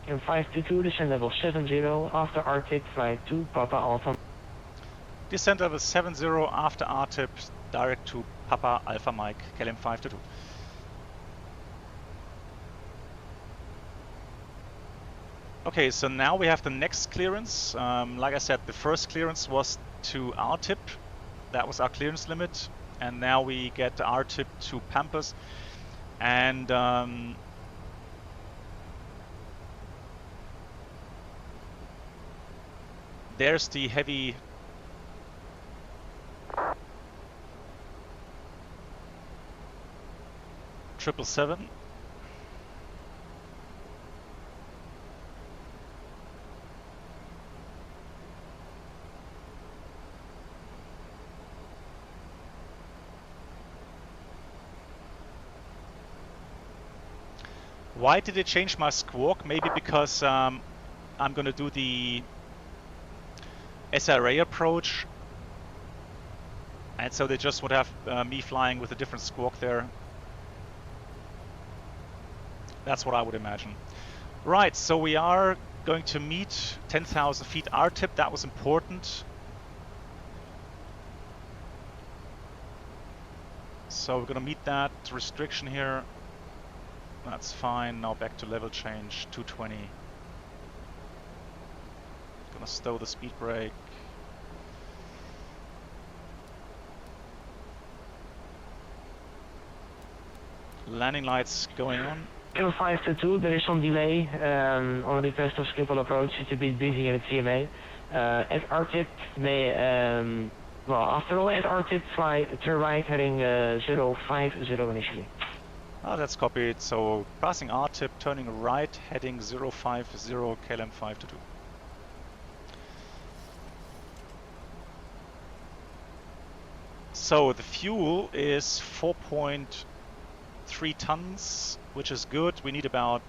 S2: KLM 522, descend level 70 after RTIP, fly to Papa Alpha.
S1: Descent level 70 after RTIP, direct to Papa Alpha Mike, KLM 522. Okay, so now we have the next clearance. Like I said, the first clearance was to RTIP, That was our clearance limit, and now we get the R-tip to Pampas, and there's the heavy triple seven. Why did it change my squawk? Maybe because I'm going to do the SRA approach, and so they just would have me flying with a different squawk there. That's what I would imagine. Right, so we are going to meet 10,000 feet R-tip. That was important. So we're going to meet that restriction here. That's fine. Now back to level change, 220. Gonna stow the speed brake. Landing lights going on.
S2: Kilo 522, there is some delay on request of Schiphol approach. It's a bit busy at CMA. At R-tip, may, well, after all, at R-tip, fly to right heading 050 initially.
S1: Oh, that's copied. So passing R-tip, turning right, heading 050, KLM 522. So the fuel is 4.3 tons, which is good. We need about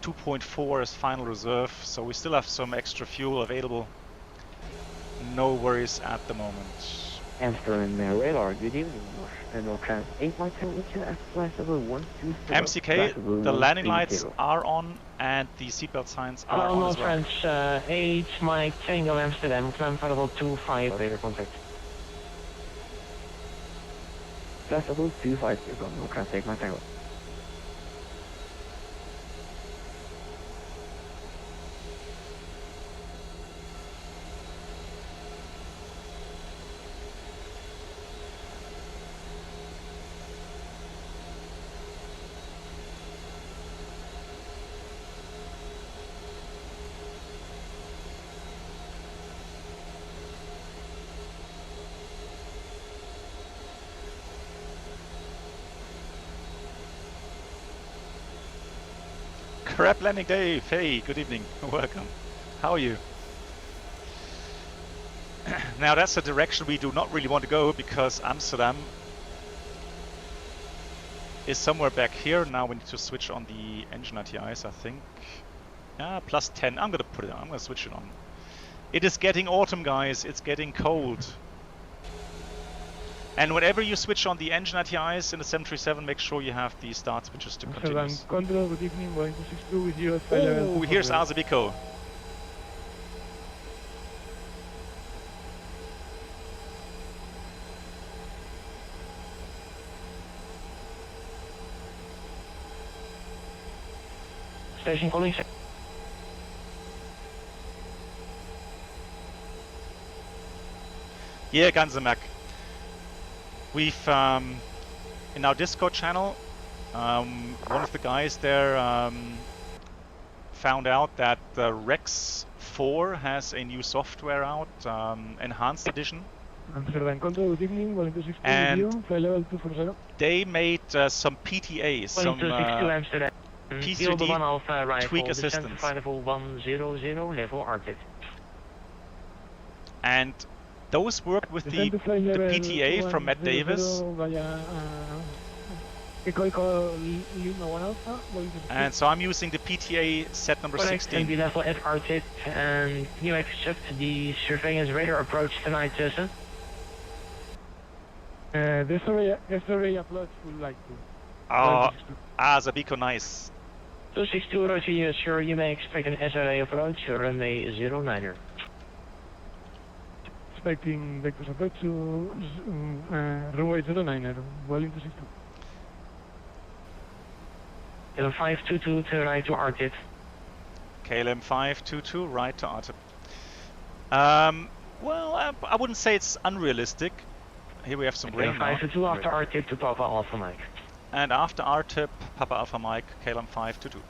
S1: 2.4 as final reserve, so we still have some extra fuel available. No worries at the moment.
S7: Amsterdam radar, good evening. North Trans 8 miles temperature at flight level 120.
S1: MCK, the landing lights are on and the seatbelt signs are on as well.
S2: North Trans 8, Mike Tango Amsterdam, climb flight level 25, radar contact.
S7: Flight level 250, North Trans 8 Mike Tango.
S1: Crap landing Dave, hey, good evening, welcome. How are you? Now that's a direction we do not really want to go because Amsterdam is somewhere back here. Now we need to switch on the engine ITIs, I think. Plus 10, I'm gonna put it on, I'm gonna switch it on. It is getting autumn, guys, it's getting cold. And whenever you switch on the engine ITIs in the 737, make sure you have the start switches to continuous.
S6: Control, good evening, Boeing 262 with you.
S1: Oh, here's Azabiko.
S2: Station calling.
S1: Yeah, Ganzemak. We've, in our Discord channel, one of the guys there found out that the Rex 4 has a new software out, Enhanced Edition. And they made some PTA, some P3D tweak assistance. And those work with the PTA from Matt Davis. And so I'm using the PTA set number 16.
S2: NB level at R-tip, and can you accept the surveillance radar approach tonight, Justin?
S6: The SRA approach would like to.
S1: Zabiko, nice.
S2: 262, roger, you, sure, you may expect an SRA approach, runway 09er.
S6: Expecting vectors approach to runway 09er, volume 262.
S2: KLM 522 to right to R-tip.
S1: KLM 522 right to R-tip. Well, I wouldn't say it's unrealistic. Here we have some
S2: KLM
S1: rain now.
S2: 522 after RTIP to Papa Alpha Mike.
S1: And after our tip, Papa Alpha Mike, KLM 522.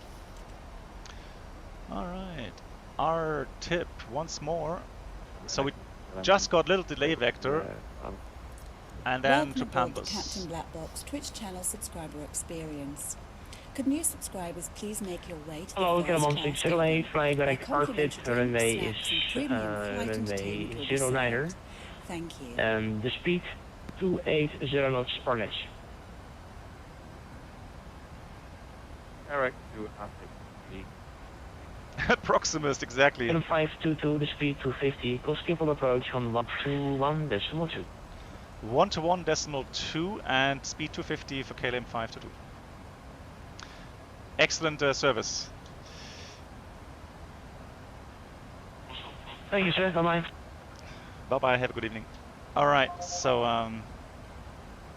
S1: Alright, our tip once more. So we just got little delay vector, and then
S3: Welcome
S1: to
S3: aboard the
S1: Pampus.
S3: Captain Blackbox Twitch channel subscriber experience. Could new subscribers please make your way to
S2: Hello,
S3: the first
S2: KLM
S3: class
S2: 668, flying
S3: where
S2: direct RTIP,
S3: complimentary
S2: runway
S3: drinks,
S2: is
S3: snacks and premium flight entertainment will be
S2: 09er.
S3: served. Thank you.
S2: The speed 280 knots per ledge.
S6: Direct to Arctic.
S1: Proximus, exactly.
S2: KLM 522, the speed 250, equals triple approach on 121.2.
S1: 121.2 and speed 250 for KLM 522. Excellent service.
S2: Thank you, sir. Bye-bye.
S1: Bye-bye, have a good evening. Alright, so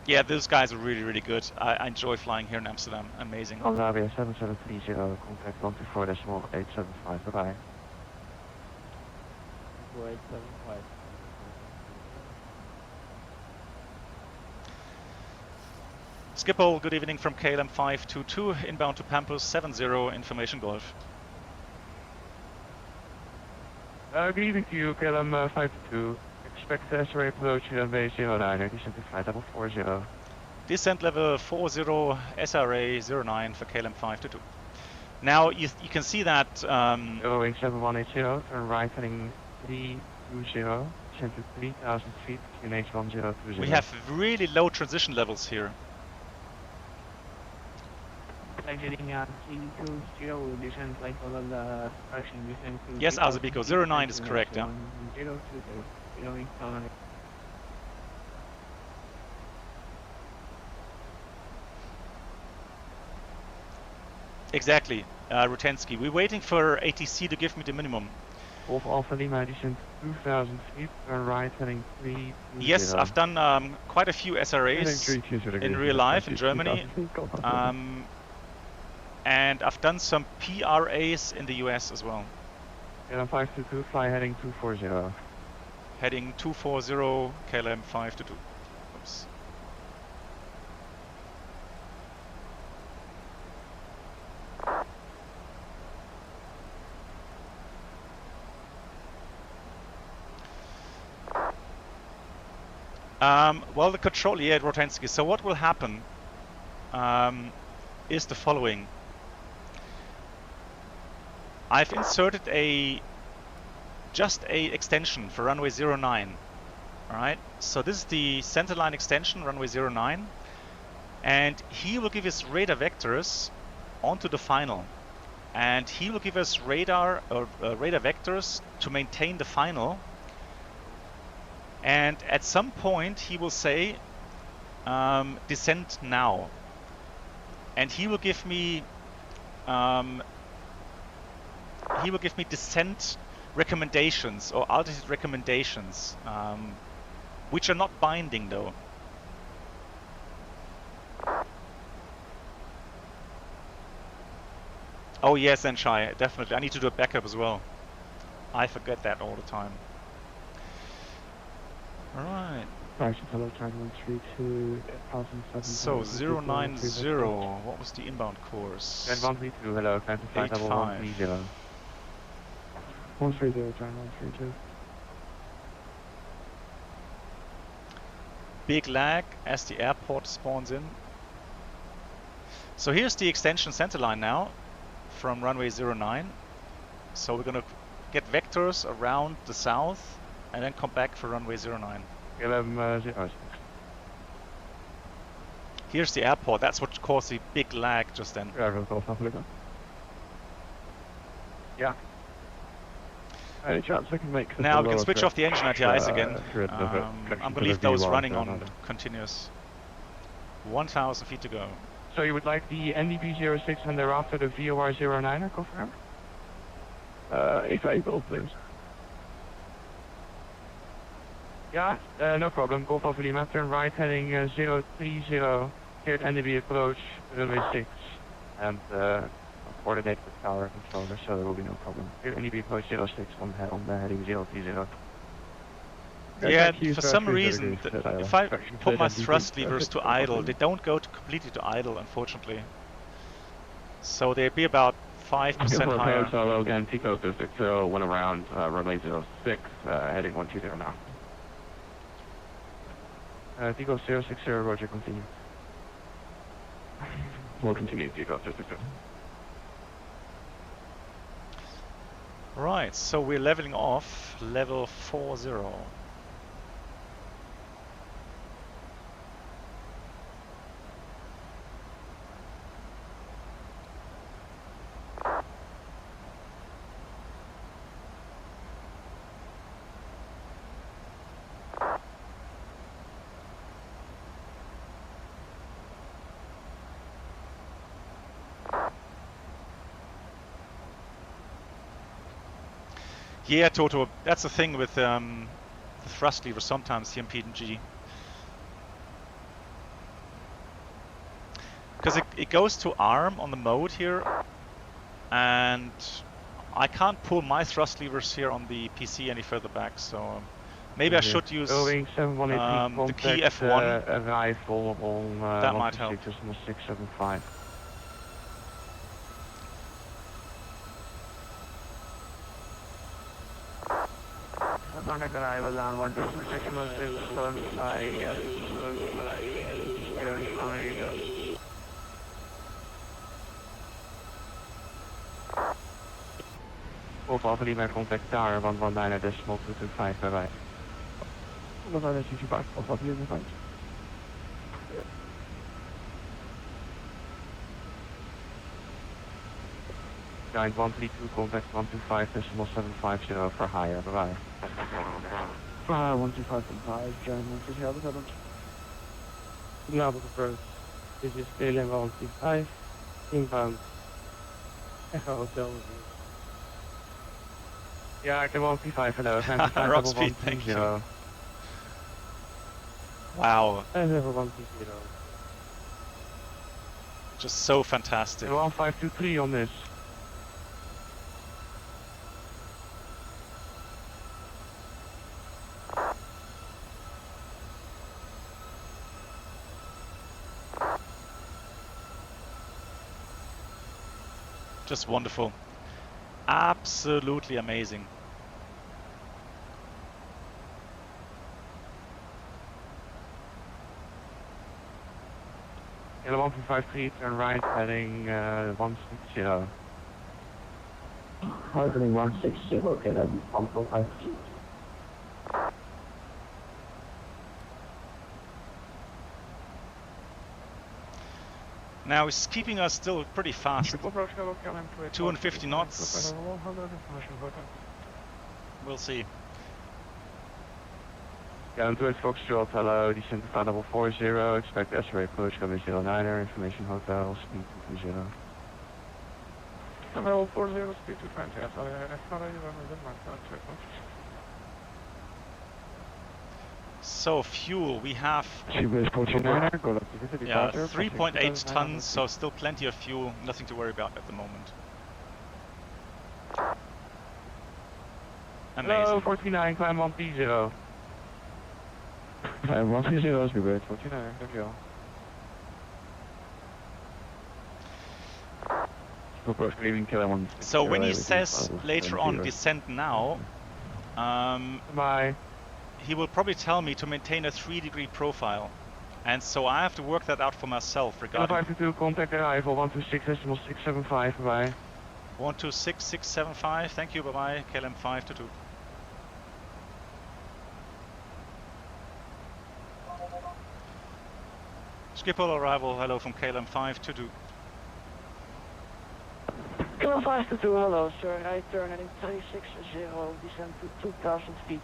S1: yeah, those guys are really, really good. I enjoy flying here in Amsterdam. Amazing.
S7: Moldavia 7730, contact 124.875, bye-bye.
S6: 4875.
S1: Schiphol, good evening from KLM 522, inbound to Pampus 70, information Golf.
S6: Good evening to you, KLM 522. Expect SRA approach runway 09er, descent to flight level 40.
S1: Descent level 40, SRA 09 for KLM 522. Now you can see that
S6: Boeing 7180, turn right heading 320, descent to 3000 feet, QNH 1020.
S1: we have really low transition levels here. Yes, Azabico, 09 is correct, yeah. Exactly, Rutensky. We're waiting for ATC to give me the minimum.
S6: Wolf Alpha Lima, descent 2000 feet, turn right heading 320.
S1: Yes, I've done quite a few SRAs in real life in Germany. And I've done some PRAs in the US as well.
S6: KLM 522, fly heading 240.
S1: Heading 240, KLM 522. Oops. Well, the control, yeah, Rotensky. So what will happen is the following. I've inserted just a extension for runway 09. Alright, so this is the centerline extension, runway 09. And he will give us radar vectors onto the final. And he will give us radar vectors to maintain the final. And at some point he will say descent now. And he will give me descent recommendations or altitude recommendations, which are not binding though. Oh yes, Enshai, definitely. I need to do a backup as well. I forget that all the time. Alright. So 090, what was the inbound course?
S6: 132, hello, climb to flight level 130. 130, turn 132.
S1: Big lag as the airport spawns in. So here's the extension centerline now from runway 09. So we're gonna get vectors around the south and then come back for runway 09. Here's the airport, that's what caused the big lag just then.
S6: Yeah. Any chance I can make
S1: now we can switch off the engine ITIs again. I'm going to leave those running on continuous. 1,000 feet to go.
S6: So you would like the NDP 06 and thereafter the VOR 09er confirmed? If able, please. Yeah, no problem. Golf Alpha Lima, turn right heading 030, cleared NDB approach, runway 6, and coordinate with tower controller, so there will be no problem. Cleared NDB approach 06 on the heading 030.
S1: Yeah, for some reason, if I put my thrust levers to idle, they don't go completely to idle, unfortunately. So they'd be about 5% higher.
S6: Approach, again, Takeoff 060, went around, runway 06, heading 120 now. Takeoff 060, roger, continue. We'll continue, Takeoff 060.
S1: Right, so we're leveling off level 40. Yeah, Toto, that's the thing with the thrust lever sometimes here in PMDG. Because it goes to arm on the mode here, and I can't pull my thrust levers here on the PC any further back, so maybe I should use the key F1.
S6: Arrival on
S1: that might help.
S6: 675. Arrival on 126.675. Of Alpha Lima contact tower 119.225, bye bye. 119.225, of Alpha Lima 5. Giant 132, contact 125.750 for higher, bye bye. 125.5, Giant 130, Global approach. This is KLM 125, inbound. Echo Hotel. Yeah, I can 135, hello.
S1: Rock speed, thank you. Wow.
S6: And level 130.
S1: Just so fantastic.
S6: 1523 on this.
S1: Just wonderful. Absolutely amazing.
S6: Yellow 153, turn right, heading 160. Heading 160, okay, then 153.
S1: Now it's keeping us still pretty fast. 250 knots. We'll see.
S6: Down towards Foxtrot, hello, descent to flight level 40, expect SRA approach, coming 09er, information hotel, speed 220. Level 40, speed 220, SRA,
S1: So fuel, we have 3.8 tons, so still plenty of fuel, nothing to worry about at the moment. Amazing.
S6: Hello, 49, climb on P0. Climb 130, speedbird 49, dankjewel.
S1: So when he says later on descent now,
S6: bye.
S1: He will probably tell me to maintain a 3-degree profile, and so I have to work that out for myself regarding.
S6: 522, contact arrival 126.675, bye.
S1: 126.675, thank you, bye bye, KLM 522. Schiphol arrival, hello from KLM 522.
S8: KLM 522, hello sir, I turn heading 360, descend to 2000 feet.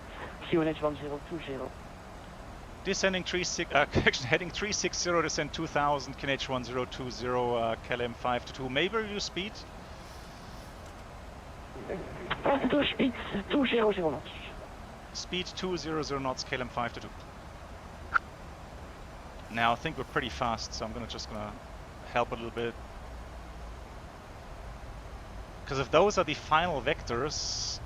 S8: QNH 1020.
S1: Descending heading 360, descend 2000, QNH 1020, KLM 522. May we review speed?
S8: 522 speed 200 knots.
S1: Speed 200 knots, KLM 522. Now I think we're pretty fast, so I'm just gonna help a little bit. Because if those are the final vectors,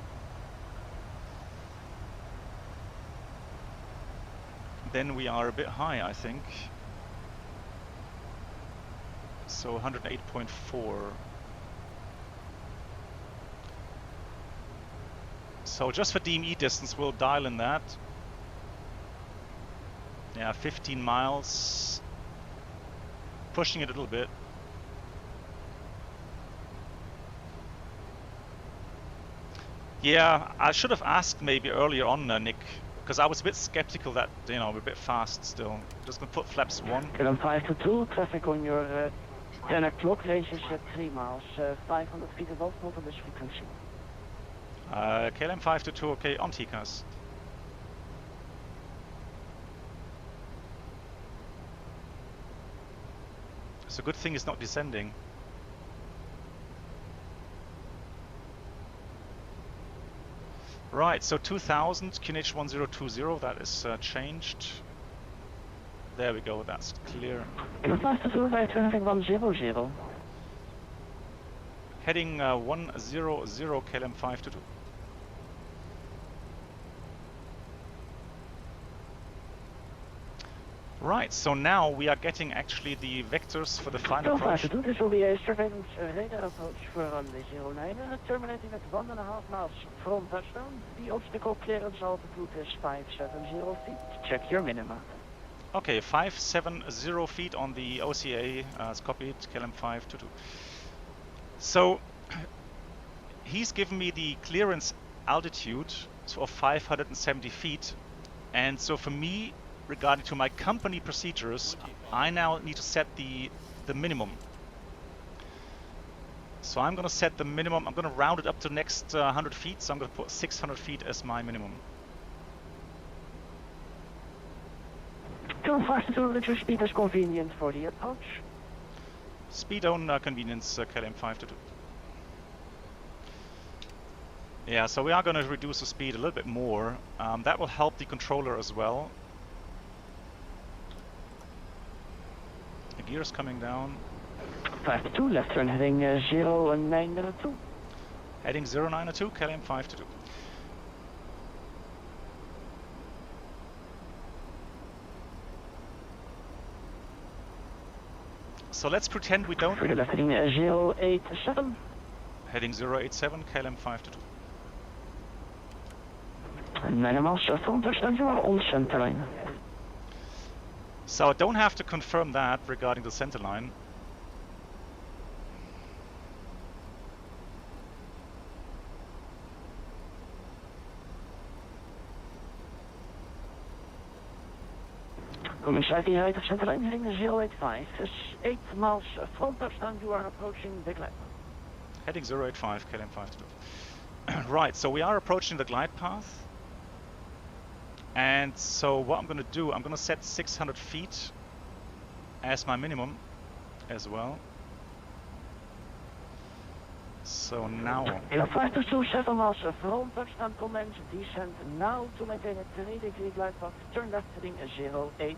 S1: then we are a bit high, I think. So 108.4. So just for DME distance, we'll dial in that. Yeah, 15 miles. Pushing it a little bit. Yeah, I should have asked maybe earlier on, Nick, because I was a bit skeptical that, you know, we're a bit fast still. Just gonna put flaps 1.
S8: KLM 522, traffic on your 10 o'clock, range is 3 miles, 500 feet above multiple frequency.
S1: KLM 522, okay, on TCAS. It's a good thing it's not descending. Right, so 2000, QNH 1020, that is changed. There we go, that's clear.
S8: KLM 522, right, traffic 100.
S1: Heading 100, KLM 522. Right, so now we are getting actually the vectors for the final approach.
S8: This will be a surveillance radar approach for runway 09, terminating at 1.5 miles from touchdown. The obstacle clearance altitude is 570 feet. Check your minima.
S1: Okay, 570 feet on the OCA, as copied, KLM 522. So he's given me the clearance altitude of 570 feet, and so for me, regarding to my company procedures, I now need to set the minimum. So I'm going to set the minimum, I'm going to round it up to the next 100 feet, so I'm going to put 600 feet as my minimum.
S8: Too fast to let your speed is convenient for the approach.
S1: Speed on convenience, KLM 522. Yeah, so we are going to reduce the speed a little bit more. That will help the controller as well. The gears coming down.
S8: 522, left turn heading 0902.
S1: Heading 0902, KLM 522. So let's pretend we don't.
S8: Left heading 087.
S1: Heading 087, KLM 522.
S8: 9 miles from touchdown, you are on center line.
S1: So I don't have to confirm that regarding the center line.
S8: Coming slightly right of center line, heading 085. 8 miles from touchdown, you are approaching the glide.
S1: Heading 085, KLM 522. Right, so we are approaching the glide path. And so what I'm going to do, I'm going to set 600 feet as my minimum as well. So now...
S8: 522, 7 miles from touchdown, commence descent now to maintain a 3-degree glide path. Turn left heading 08.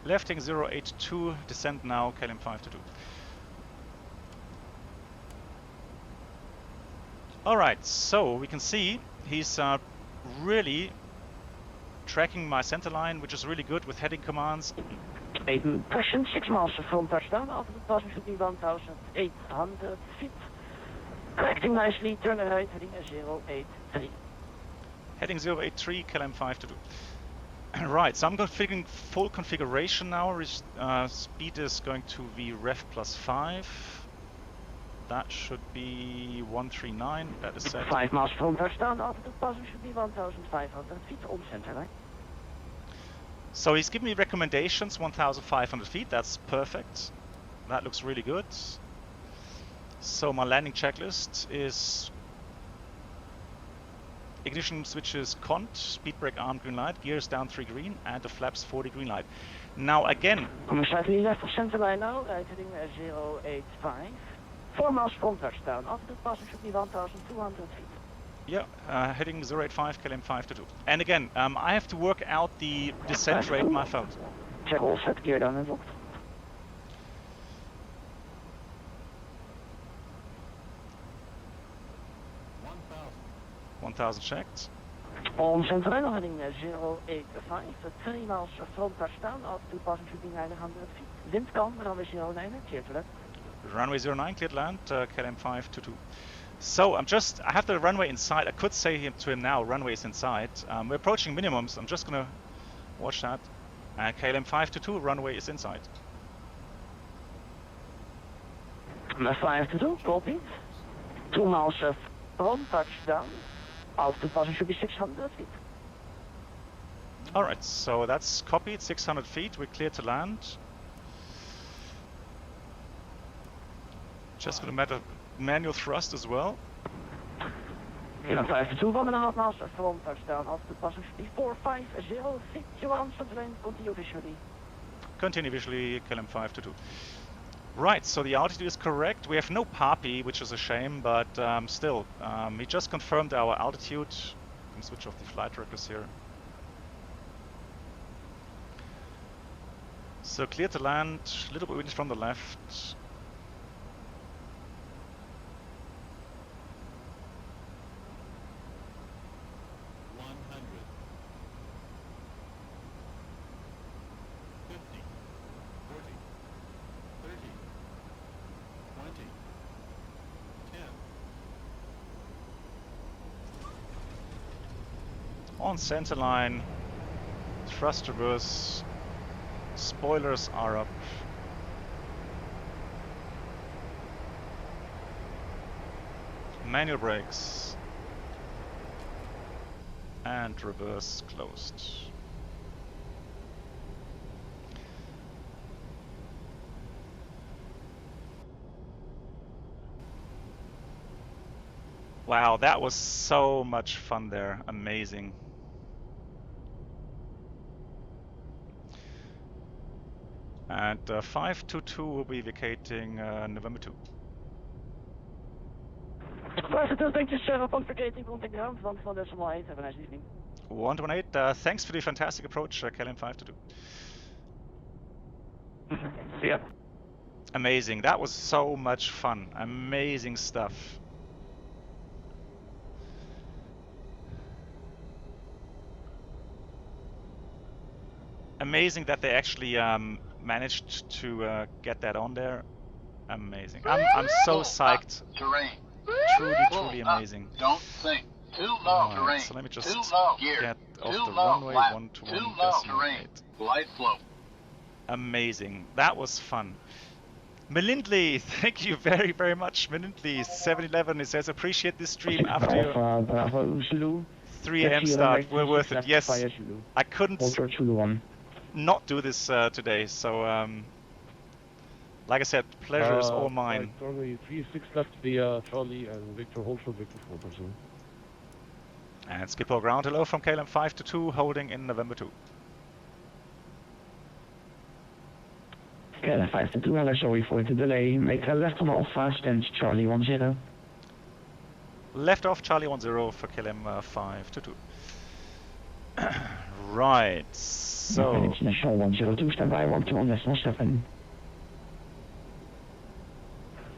S1: Left heading 082, descent now, KLM 522. Alright, so we can see he's really tracking my center line, which is really good with heading commands.
S8: Pression 6 miles from touchdown, after the passing should be 1,800 feet. Correcting nicely, turn right, heading 083.
S1: Heading 083, KLM 522. Right, so I'm configuring full configuration now. Speed is going to be ref plus 5. That should be 139, that is set.
S8: 5 miles from touchdown, after the passing should be 1,500 feet on center line.
S1: So he's given me recommendations, 1,500 feet, that's perfect. That looks really good. So my landing checklist is ignition switches cont, speed brake arm green light, gears down 3 green, and the flaps 40 green light. Now again...
S8: Coming slightly left of center line now, right heading 085. 4 miles from touchdown, after the passing should be 1,200 feet.
S1: Yeah, heading 085, KLM 522. And again, I have to work out the descent rate myself.
S8: Check all set, gear down and locked.
S1: 1,000 checked.
S8: On Central Line heading 085, 3 miles from touchdown, altitude passing should be 900 feet. Wind calm, runway 09, clear to land.
S1: Runway 09, cleared land, KLM 522. So I have the runway inside. I could say to him now, runway is inside. We're approaching minimums. I'm just gonna watch that. KLM 522, runway is inside.
S8: 522, copy. 2 miles from touchdown, altitude passing should be 600 feet.
S1: Alright, so that's copied, 600 feet, we're clear to land. Just gonna manual thrust as well.
S8: 522, 1.5 miles from touchdown, altitude passing should be 450 feet. You are on Central Line, continue visually.
S1: Continue visually, KLM 522. Right, so the altitude is correct. We have no PAPI, which is a shame, but still, he just confirmed our altitude. I can switch off the flight records here. So clear to land, a little bit windy from the left. On center line, thrust reverse, spoilers are up. Manual brakes and reverse closed. Wow, that was so much fun there, amazing. And 522 will be vacating November 2.
S8: 522, thank you sir, upon vacating, contact ground, 1.8, have a nice evening.
S1: 118, thanks for the fantastic approach, KLM 522.
S8: See ya.
S1: Amazing, that was so much fun, amazing stuff. Amazing that they actually managed to get that on there. Amazing. I'm so psyched.
S9: Terrain.
S1: Truly amazing.
S9: Don't think. Too low terrain.
S1: So let me just
S9: Too low gear.
S1: get off
S9: Too
S1: the
S9: low
S1: runway
S9: flat.
S1: 121
S9: Too low terrain. Light flow.
S1: Amazing. That was fun. Melindley, thank you very, very much. Melindley, 711, it says, appreciate this stream after your 3 AM start. Well worth it. Yes, I couldn't not do this today. So, like I said, pleasure is all mine.
S6: Runway 36 left the Charlie and Victor hold for Victor 4%.
S1: And Skipper ground hello from KLM 522, holding in November 2.
S2: KLM 522, hello, sorry for the delay. Make a left on Alpha, stand Charlie 10.
S1: Left off Charlie 10 for KLM 522. Right, so...
S2: International 102, stand by 121.7.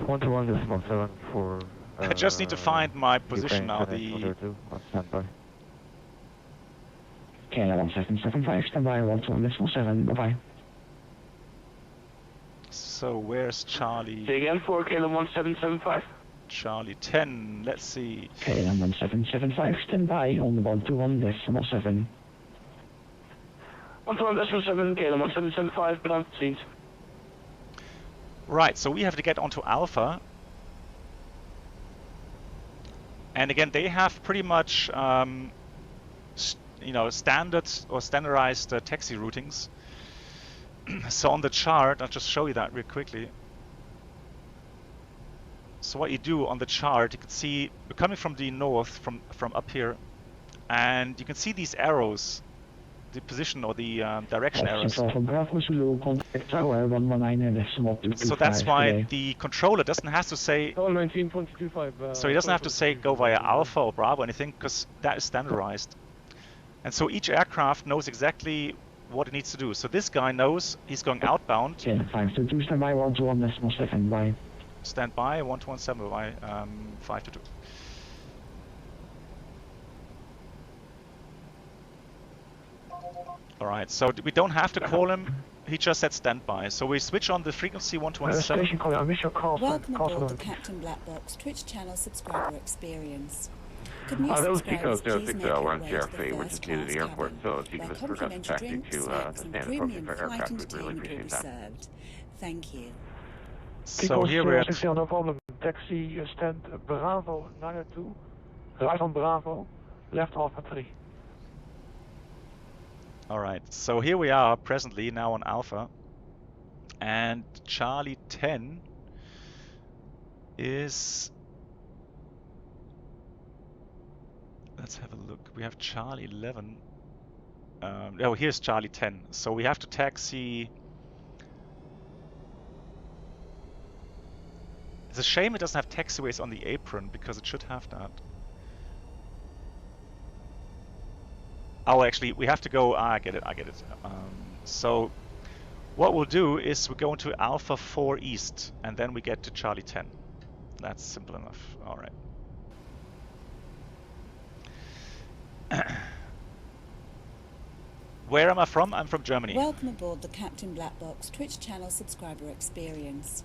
S10: 121.7 for...
S1: I just need to find my position now, the...
S2: KLM 1775, stand by 121.7, bye-bye.
S1: So where's Charlie?
S2: Say again for KLM 1775.
S1: Charlie 10, let's see.
S2: KLM 1775, stand by on the 121.7. 121.7, KLM 1775, ground please.
S1: Right, so we have to get onto Alpha. And again, they have pretty much, standard or standardized taxi routings. So on the chart, I'll just show you that real quickly. So what you do on the chart, you can see we're coming from the north, from up here, and you can see these arrows, the position or the direction arrows. So that's why the controller doesn't have to say. So he doesn't have to say go via Alpha or Bravo or anything, because that is standardized. And so each aircraft knows exactly what it needs to do. So this guy knows he's going outbound.
S2: 522, stand by 121.7, bye.
S1: Stand by 117 by 522. Alright, so we don't have to call him, he just said standby. So we switch on the frequency 1217.
S8: Station calling, I missed your call.
S3: Welcome aboard the Captain Black Box Twitch channel subscriber experience. Could new
S6: Those
S3: subscribers
S6: Pico
S3: please
S6: 06
S3: make your
S6: were on
S3: way to the
S6: GRC, which is
S3: first
S6: near the
S3: class
S6: airport,
S3: cabin,
S6: so if you
S3: where
S6: could discuss
S3: complimentary
S6: taxi
S3: drinks,
S6: to
S3: snacks
S6: the
S3: and
S6: standard
S3: premium
S6: approaching for
S3: flight
S6: aircraft, we'd really
S3: entertainment will be
S6: appreciate that.
S3: served. Thank you.
S1: So here we're at...
S8: no problem. Taxi stand Bravo 902. Right on Bravo. Left Alpha 3.
S1: Alright, so here we are presently now on Alpha. And Charlie 10 is... Let's have a look. We have Charlie 11. Oh, here's Charlie 10. So we have to taxi... It's a shame it doesn't have taxiways on the apron, because it should have that. Oh, actually, we have to go... I get it. So what we'll do is we go into Alpha 4 East, and then we get to Charlie 10. That's simple enough. All right. Where am I from? I'm from Germany.
S3: Welcome aboard the Captain Black Box Twitch channel subscriber experience.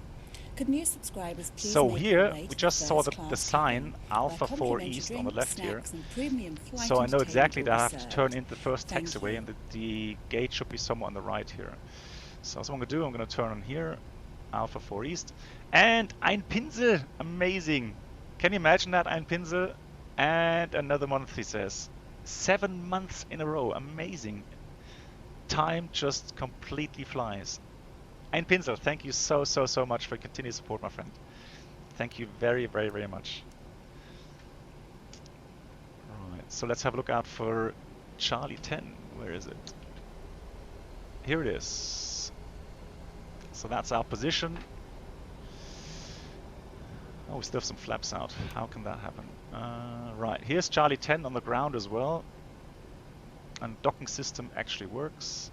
S3: Could new subscribers please
S1: So
S3: make
S1: here
S3: their way
S1: we
S3: to
S1: just saw the
S3: first-class
S1: sign
S3: cabin,
S1: Alpha
S3: where
S1: 4
S3: complimentary
S1: East on the
S3: drinks,
S1: left here.
S3: snacks and premium flight
S1: So I know exactly that I have to
S3: entertainment
S1: turn
S3: will be
S1: in the first
S3: served.
S1: taxiway, and the gate should be somewhere on the right here. So what I'm going to do, I'm going to turn on here, Alpha 4 East, and ein Pinsel, amazing. Can you imagine that, ein Pinsel? And another month, he says. 7 months in a row, amazing. Time just completely flies. Ein Pinsel, thank you so much for your continued support, my friend. Thank you very much. Alright, so let's have a look out for Charlie 10. Where is it? Here it is. So that's our position. Oh, we still have some flaps out. How can that happen? Right, here's Charlie 10 on the ground as well. And docking system actually works.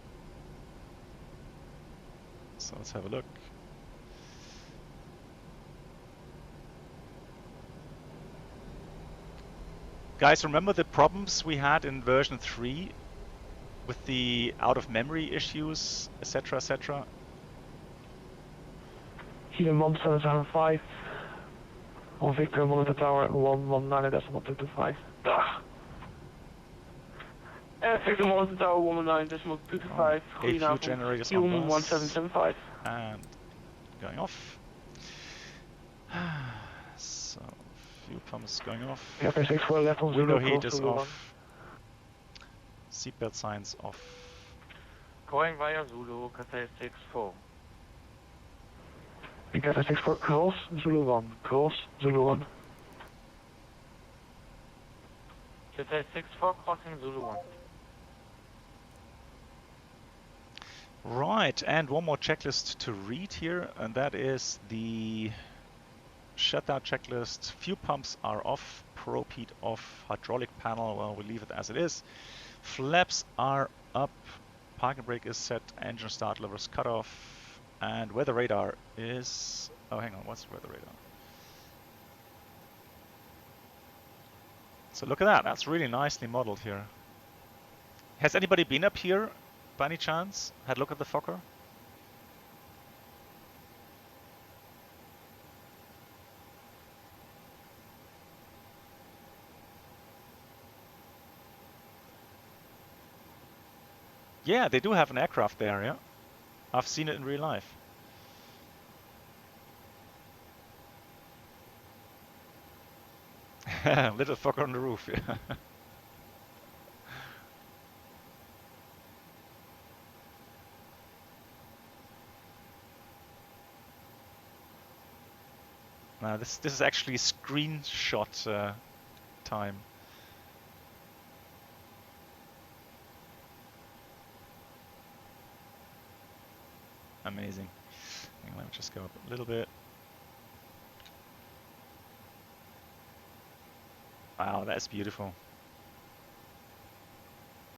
S1: So let's have a look. Guys, remember the problems we had in version 3 with the out of memory issues, etc, etc?
S8: Here 1775. On Victor Monitor Tower 119.225. Victor Monitor Tower 119.225.
S1: A few generators on
S8: Human
S1: bus.
S8: 1775.
S1: And going off. So, fuel pumps going off.
S8: Cathay 64 left on
S1: Window
S8: Zulu,
S1: heat
S8: close
S1: is
S8: to
S1: off. Seatbelt signs off.
S6: Going via Zulu, Cathay 64.
S8: Cathay 64 cross Zulu 1. Cross Zulu 1.
S6: Cathay 64 crossing Zulu 1.
S1: Right, and one more checklist to read here, and that is the shutdown checklist. Fuel pumps are off, probe heat off, hydraulic panel, well, we leave it as it is. Flaps are up, parking brake is set, engine start levers cut off, and weather radar is... oh, hang on, what's weather radar? So look at that, that's really nicely modeled here. Has anybody been up here by any chance? Had a look at the Fokker? Yeah, they do have an aircraft there, yeah. I've seen it in real life. Little Fokker on the roof, yeah. This is actually screenshot time. Amazing. Hang on, let me just go up a little bit. Wow, that's beautiful.